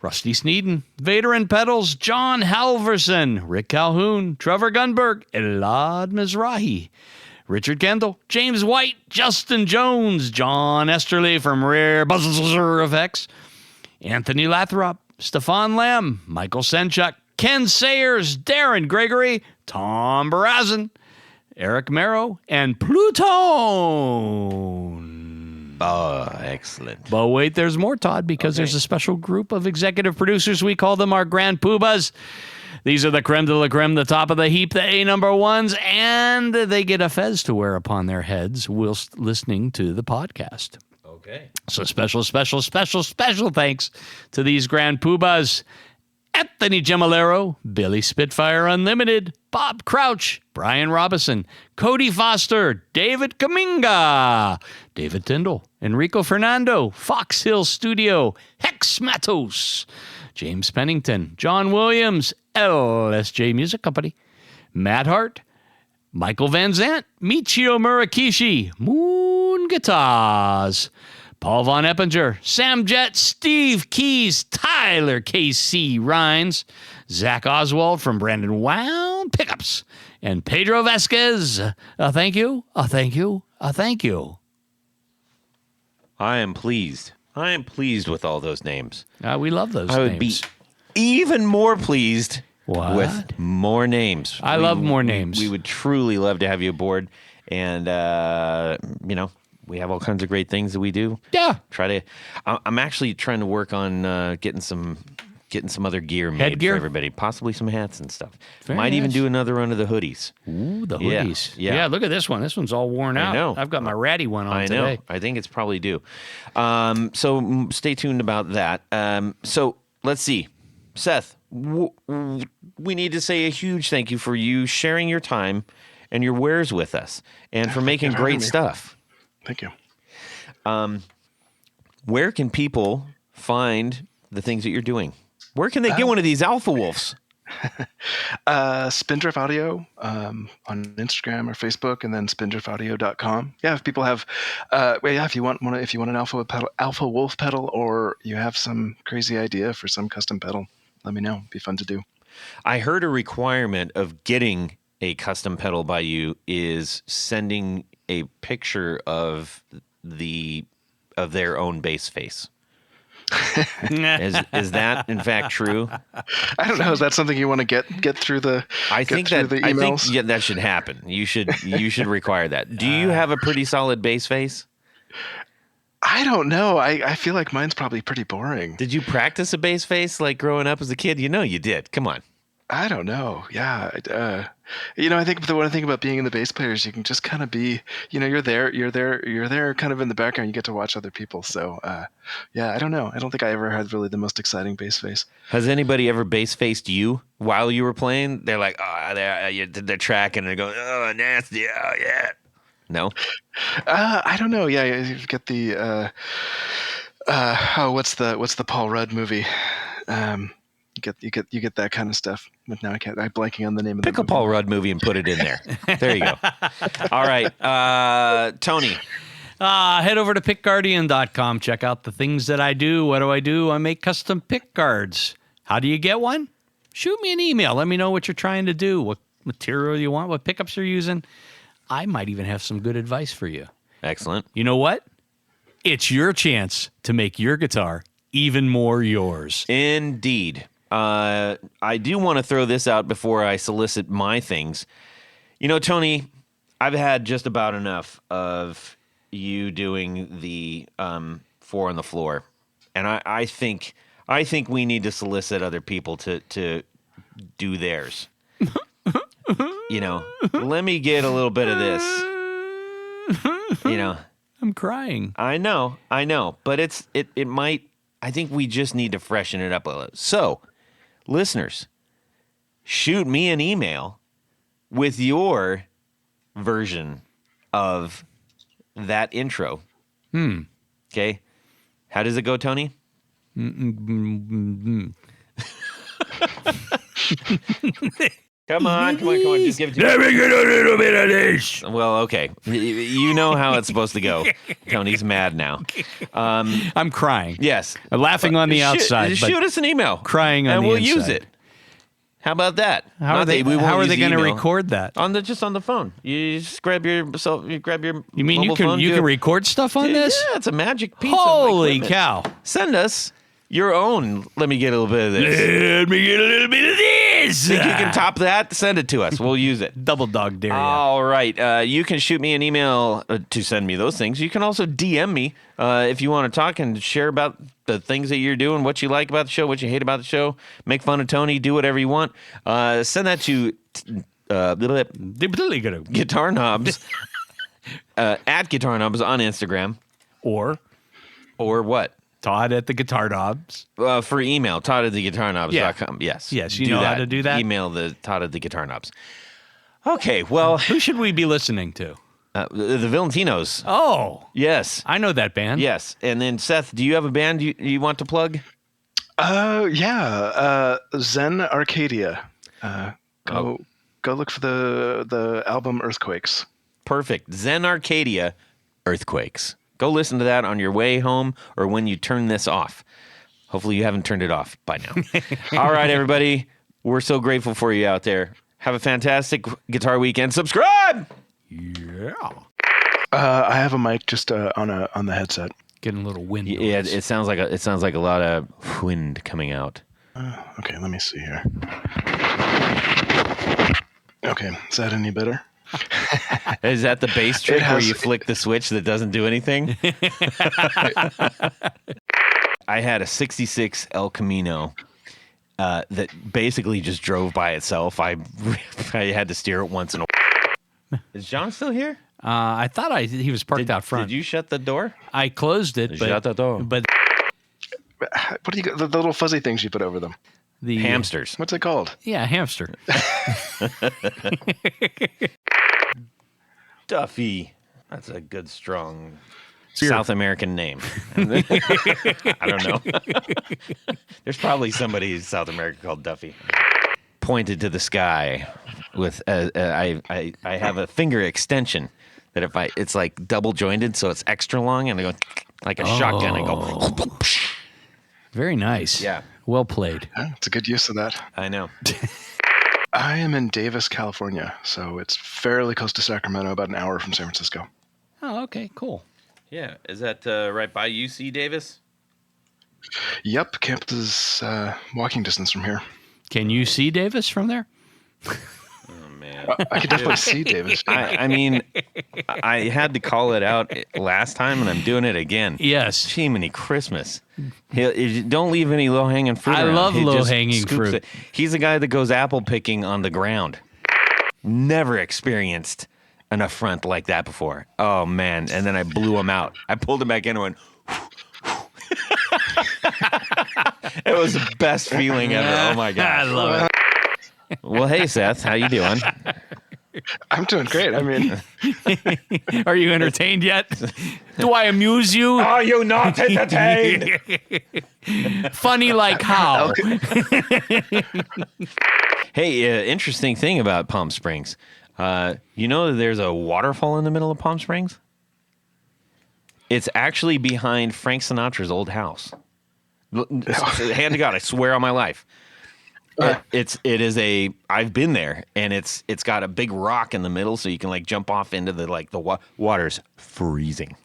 [SPEAKER 2] Rusty Sneeden, Vader and Pedals, John Halverson, Rick Calhoun, Trevor Gunberg, Elad Mizrahi, Richard Kendall, James White, Justin Jones, John Esterly from Rare Buzzer Effects, Anthony Lathrop, Stefan Lamb, Michael Senchuk, Ken Sayers, Darren Gregory, Tom Barazin, Eric Merrow, and Plutone.
[SPEAKER 3] Oh, excellent.
[SPEAKER 2] But wait, there's more, Todd, because there's a special group of executive producers. We call them our Grand Poobahs. These are the creme de la creme, the top of the heap, the A number ones, and they get a fez to wear upon their heads whilst listening to the podcast.
[SPEAKER 3] Okay.
[SPEAKER 2] So special thanks to these Grand Poobahs: Anthony Gemalero, Billy Spitfire Unlimited, Bob Crouch, Brian Robison, Cody Foster, David Kaminga, David Tyndall, Enrico Fernando, Fox Hill Studio, Hex Matos, James Pennington, John Williams, LSJ Music Company, Matt Hart, Michael Van Zant, Michio Murakishi, Moon Guitars, Paul Von Eppinger, Sam Jett, Steve Keys, Tyler KC Rhines, Zach Oswald from Brandon Wound Pickups, and Pedro Vasquez. Thank you. Thank you. Thank you.
[SPEAKER 3] I am pleased. I am pleased with all those names.
[SPEAKER 2] We love those names.
[SPEAKER 3] I would be even more pleased with more names.
[SPEAKER 2] I love more names.
[SPEAKER 3] We would truly love to have you aboard. And, we have all kinds of great things that we do.
[SPEAKER 2] Yeah.
[SPEAKER 3] I'm actually trying to work on getting some other gear made
[SPEAKER 2] Headgear?
[SPEAKER 3] for everybody. Possibly some hats and stuff.
[SPEAKER 2] Very
[SPEAKER 3] Might even
[SPEAKER 2] nice.
[SPEAKER 3] do another run of the hoodies.
[SPEAKER 2] Ooh, the
[SPEAKER 3] Yeah,
[SPEAKER 2] hoodies.
[SPEAKER 3] yeah.
[SPEAKER 2] Look at this one. This one's all worn out.
[SPEAKER 3] I know.
[SPEAKER 2] I've got my ratty one on
[SPEAKER 3] I
[SPEAKER 2] today.
[SPEAKER 3] know. I think it's probably due. So stay tuned about that. So let's see. Seth, we need to say a huge thank you for you sharing your time and your wares with us, and for making great stuff.
[SPEAKER 4] Thank you.
[SPEAKER 3] Where can people find the things that you're doing? Where can they get one of these Alpha Wolves?
[SPEAKER 4] Spindrift Audio on Instagram or Facebook, and then spindriftaudio.com. Yeah, if people have, if you want an Alpha Wolfe pedal, or you have some crazy idea for some custom pedal, let me know. It'd be fun to do.
[SPEAKER 3] I heard a requirement of getting a custom pedal by you is sending a picture of their own bass face. Is that in fact true?
[SPEAKER 4] I don't know. Is that something you want to get through the?
[SPEAKER 3] I think that should happen. You should require that. Do you have a pretty solid bass face?
[SPEAKER 4] I don't know. I feel like mine's probably pretty boring.
[SPEAKER 3] Did you practice a bass face like growing up as a kid? You know you did. Come on.
[SPEAKER 4] I don't know. Yeah. I think the one thing about being in the bass player is you can just kind of be, you're there kind of in the background. You get to watch other people. So, I don't know. I don't think I ever had really the most exciting bass face.
[SPEAKER 3] Has anybody ever bass faced you while you were playing? They're like, they're tracking and they're going, oh, nasty. Oh, yeah. No?
[SPEAKER 4] I don't know. Yeah. You get the, what's the Paul Rudd movie? You get that kind of stuff. But now I'm blanking on the name of the movie.
[SPEAKER 3] Pick a Paul Rudd movie and put it in there. There you go. All right. Tony.
[SPEAKER 2] Head over to pickguardian.com. Check out the things that I do. What do? I make custom pick guards. How do you get one? Shoot me an email. Let me know what you're trying to do, what material you want, what pickups you're using. I might even have some good advice for you.
[SPEAKER 3] Excellent.
[SPEAKER 2] You know what? It's your chance to make your guitar even more yours.
[SPEAKER 3] Indeed. I do want to throw this out before I solicit my things. Tony, I've had just about enough of you doing the 4 on the floor, and I think we need to solicit other people to do theirs. Let me get a little bit of this.
[SPEAKER 2] I'm crying.
[SPEAKER 3] I know, but it might. I think we just need to freshen it up a little. So, listeners, shoot me an email with your version of that intro. Okay. How does it go, Tony? Come on. Just give it to me.
[SPEAKER 1] Let me get a little bit of this.
[SPEAKER 3] Well, okay. You know how it's supposed to go. Tony's mad now.
[SPEAKER 2] I'm crying.
[SPEAKER 3] Yes.
[SPEAKER 2] I'm laughing on the outside. But
[SPEAKER 3] shoot us an email.
[SPEAKER 2] Crying on
[SPEAKER 3] and
[SPEAKER 2] the
[SPEAKER 3] we'll
[SPEAKER 2] inside.
[SPEAKER 3] use it. How about that?
[SPEAKER 2] How are they going to record that?
[SPEAKER 3] Just on the phone. You just grab your
[SPEAKER 2] You mean you
[SPEAKER 3] mobile phone,
[SPEAKER 2] can record stuff on this?
[SPEAKER 3] Yeah, it's a magic piece.
[SPEAKER 2] Holy
[SPEAKER 3] of
[SPEAKER 2] cow.
[SPEAKER 3] Send us your own. Let me get a little bit of this.
[SPEAKER 1] Let me get a little bit of this.
[SPEAKER 3] Think you can top that? Send it to us. We'll use it.
[SPEAKER 2] Double dog dare ya.
[SPEAKER 3] All right. You can shoot me an email to send me those things. You can also DM me if you want to talk and share about the things that you're doing, what you like about the show, what you hate about the show. Make fun of Tony. Do whatever you want. Send that to Guitar Knobs at Guitar Knobs on Instagram.
[SPEAKER 2] Or
[SPEAKER 3] what?
[SPEAKER 2] Todd at the Guitar Knobs.
[SPEAKER 3] For email, Todd at the guitarknobs.com. Yes.
[SPEAKER 2] Yes, you know how to do that?
[SPEAKER 3] Email the Todd at the Guitar Knobs. Okay, well.
[SPEAKER 2] Who should we be listening to?
[SPEAKER 3] The Valentinos.
[SPEAKER 2] Oh.
[SPEAKER 3] Yes.
[SPEAKER 2] I know that band.
[SPEAKER 3] Yes. And then, Seth, do you have a band you want to plug?
[SPEAKER 4] Yeah. Zen Arcadia. Go look for the album Earthquakes.
[SPEAKER 3] Perfect. Zen Arcadia, Earthquakes. Go listen to that on your way home or when you turn this off. Hopefully you haven't turned it off by now. All right, everybody. We're so grateful for you out there. Have a fantastic guitar weekend. Subscribe!
[SPEAKER 2] Yeah.
[SPEAKER 4] I have a mic just on the headset.
[SPEAKER 2] Getting a little wind.
[SPEAKER 3] Yeah, it sounds like a lot of wind coming out.
[SPEAKER 4] Okay, let me see here. Okay, is that any better?
[SPEAKER 3] Is that the bass trick where you flick the switch that doesn't do anything? I had a 66 El Camino that basically just drove by itself. I had to steer it once in a while. Is John still here?
[SPEAKER 2] I thought he was parked out front.
[SPEAKER 3] Did you shut the door?
[SPEAKER 2] I closed it.
[SPEAKER 3] Shut the door.
[SPEAKER 2] But
[SPEAKER 4] what do you got? The little fuzzy things you put over them.
[SPEAKER 2] The
[SPEAKER 3] Hamsters.
[SPEAKER 4] What's it called?
[SPEAKER 2] Yeah, hamster.
[SPEAKER 3] Duffie. That's a good, strong South American name. I don't know. There's probably somebody in South America called Duffie. Pointed to the sky with I have a finger extension that it's like double jointed, so it's extra long, and I go like a shotgun. I go.
[SPEAKER 2] Very nice.
[SPEAKER 3] Yeah.
[SPEAKER 2] Well played.
[SPEAKER 4] Yeah, it's a good use of that.
[SPEAKER 3] I know.
[SPEAKER 4] I am in Davis, California, so it's fairly close to Sacramento, about an hour from San Francisco.
[SPEAKER 2] Oh, okay, cool.
[SPEAKER 3] Yeah, is that right by UC Davis?
[SPEAKER 4] Yep, campus is walking distance from here.
[SPEAKER 2] Can you see Davis from there?
[SPEAKER 3] Oh man,
[SPEAKER 4] I could definitely see Davis.
[SPEAKER 3] I mean, I had to call it out last time, and I'm doing it again.
[SPEAKER 2] Yes.
[SPEAKER 3] Jiminy Christmas. Don't leave any low-hanging fruit
[SPEAKER 2] I
[SPEAKER 3] around.
[SPEAKER 2] love
[SPEAKER 3] He just
[SPEAKER 2] low-hanging
[SPEAKER 3] scoops
[SPEAKER 2] fruit.
[SPEAKER 3] it. He's the guy that goes apple picking on the ground. Never experienced an affront like that before. Oh, man. And then I blew him out. I pulled him back in and went, it was the best feeling ever. Oh, my God.
[SPEAKER 2] I love it.
[SPEAKER 3] Well, hey, Seth. How you doing?
[SPEAKER 4] I'm doing great. I mean,
[SPEAKER 2] Are you entertained yet? Do I amuse you?
[SPEAKER 3] Are you not entertained?
[SPEAKER 2] Funny like how?
[SPEAKER 3] Hey, interesting thing about Palm Springs. You know that there's a waterfall in the middle of Palm Springs? It's actually behind Frank Sinatra's old house. Hand to God, I swear on my life. It is a. I've been there, and it's got a big rock in the middle, so you can like jump off into the water's freezing.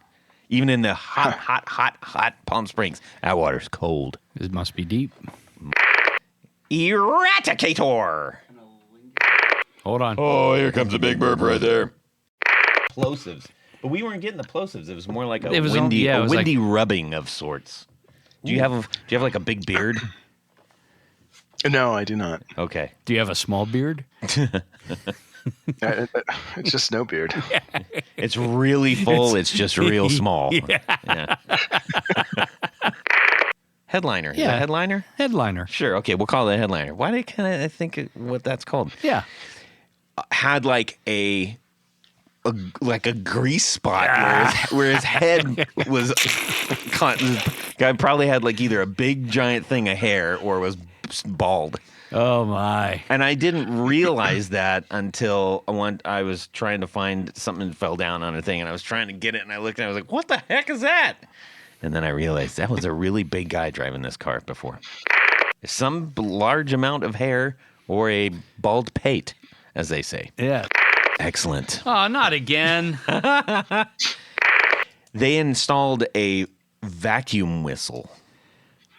[SPEAKER 3] Even in the hot Palm Springs, that water's cold.
[SPEAKER 2] It must be deep.
[SPEAKER 3] Eradicator.
[SPEAKER 2] Hold on.
[SPEAKER 3] Oh, here comes a big burp right there. Plosives, but we weren't getting the plosives. It was more like a windy rubbing of sorts. Do you have like a big beard?
[SPEAKER 4] no, I do not.
[SPEAKER 3] Okay.
[SPEAKER 2] Do you have a small beard?
[SPEAKER 4] It's just no beard.
[SPEAKER 3] It's really full. It's just real small. Yeah. Headliner.
[SPEAKER 2] Yeah.
[SPEAKER 3] Is that headliner?
[SPEAKER 2] Headliner.
[SPEAKER 3] Sure. Okay, we'll call it a headliner. Why did I think what that's called?
[SPEAKER 2] Yeah.
[SPEAKER 3] Had like a grease spot where his head was guy probably had like either a big giant thing of hair or was bald.
[SPEAKER 2] Oh my.
[SPEAKER 3] And I didn't realize that until I was trying to find something that fell down on a thing, and I was trying to get it, and I looked and I was like, what the heck is that? And then I realized that was a really big guy driving this car before. Some large amount of hair or a bald pate, as they say.
[SPEAKER 2] Yeah.
[SPEAKER 3] Excellent.
[SPEAKER 2] Oh, not again.
[SPEAKER 3] They installed a vacuum whistle.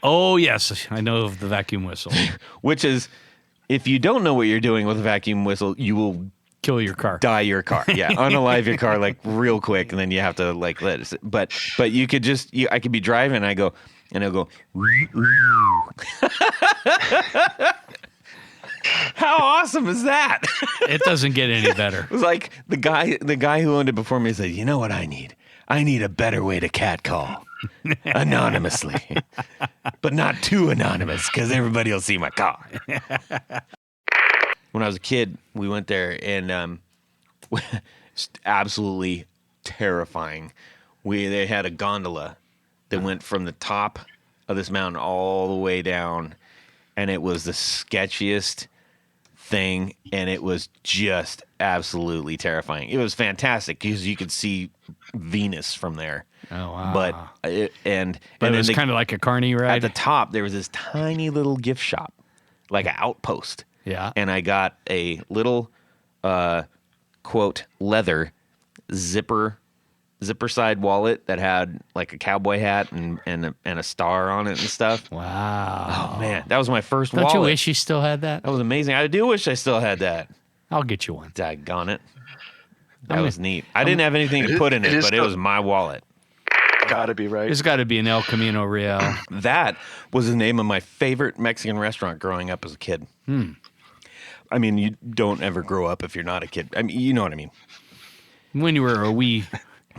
[SPEAKER 2] Oh, yes. I know of the vacuum whistle.
[SPEAKER 3] Which is, if you don't know what you're doing with a vacuum whistle, you will
[SPEAKER 2] Kill your car.
[SPEAKER 3] dye your car. Yeah, unalive your car like real quick, and then you have to like let it sit. But you could just, I could be driving, and I'll go. How awesome is that?
[SPEAKER 2] It doesn't get any better.
[SPEAKER 3] It was like the guy who owned it before me said, you know what I need? I need a better way to catcall. Anonymously. But not too anonymous, because everybody will see my car. When I was a kid, we went there, and absolutely terrifying. They had a gondola that went from the top of this mountain all the way down, and it was the sketchiest thing, and it was just absolutely terrifying. It was fantastic because you could see Venus from there.
[SPEAKER 2] Oh wow!
[SPEAKER 3] But it
[SPEAKER 2] was kind of like a carny ride.
[SPEAKER 3] At the top, there was this tiny little gift shop, like an outpost.
[SPEAKER 2] Yeah.
[SPEAKER 3] And I got a little, quote, leather zipper side wallet that had like a cowboy hat and a star on it and stuff.
[SPEAKER 2] Wow.
[SPEAKER 3] Oh man, that was my first
[SPEAKER 2] Don't
[SPEAKER 3] wallet.
[SPEAKER 2] you wish you still had that?
[SPEAKER 3] That was amazing. I do wish I still had that.
[SPEAKER 2] I'll get you one.
[SPEAKER 3] Daggone it. That was neat. I didn't have anything to put in it, but it was my wallet.
[SPEAKER 4] Gotta be right.
[SPEAKER 2] There's got to be an El Camino Real.
[SPEAKER 3] That was the name of my favorite Mexican restaurant growing up as a kid. I mean, you don't ever grow up if you're not a kid. I mean, you know what I mean.
[SPEAKER 2] When you were a wee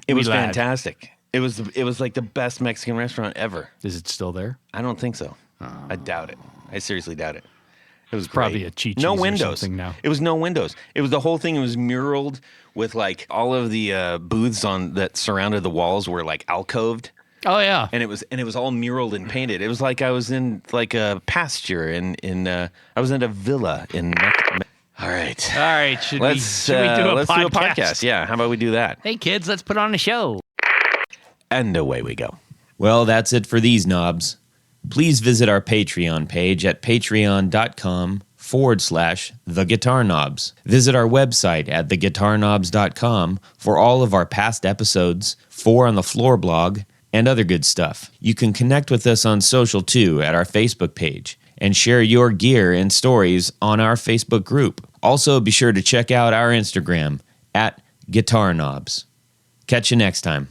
[SPEAKER 3] It was
[SPEAKER 2] lad.
[SPEAKER 3] fantastic. It was like the best Mexican restaurant ever.
[SPEAKER 2] Is it still there?
[SPEAKER 3] I don't think so. I doubt it. I seriously doubt it. It was
[SPEAKER 2] Probably
[SPEAKER 3] great.
[SPEAKER 2] a cheat
[SPEAKER 3] no
[SPEAKER 2] cheese or
[SPEAKER 3] windows.
[SPEAKER 2] something now.
[SPEAKER 3] It was no windows. It was the whole thing. It was muraled with like all of the booths that surrounded the walls were like alcoved.
[SPEAKER 2] Oh yeah.
[SPEAKER 3] And it was all muraled and painted. It was like I was in like a pasture I was in a villa in. All right.
[SPEAKER 2] All right. Should we do
[SPEAKER 3] let's do a podcast? Yeah. How about we do that?
[SPEAKER 2] Hey kids, let's put on a show.
[SPEAKER 3] And away we go.
[SPEAKER 1] Well, that's it for these knobs. Please visit our Patreon page at patreon.com/theguitarknobs. Visit our website at theguitarknobs.com for all of our past episodes, 4 on the Floor blog, and other good stuff. You can connect with us on social too at our Facebook page and share your gear and stories on our Facebook group. Also, be sure to check out our Instagram at guitarknobs. Catch you next time.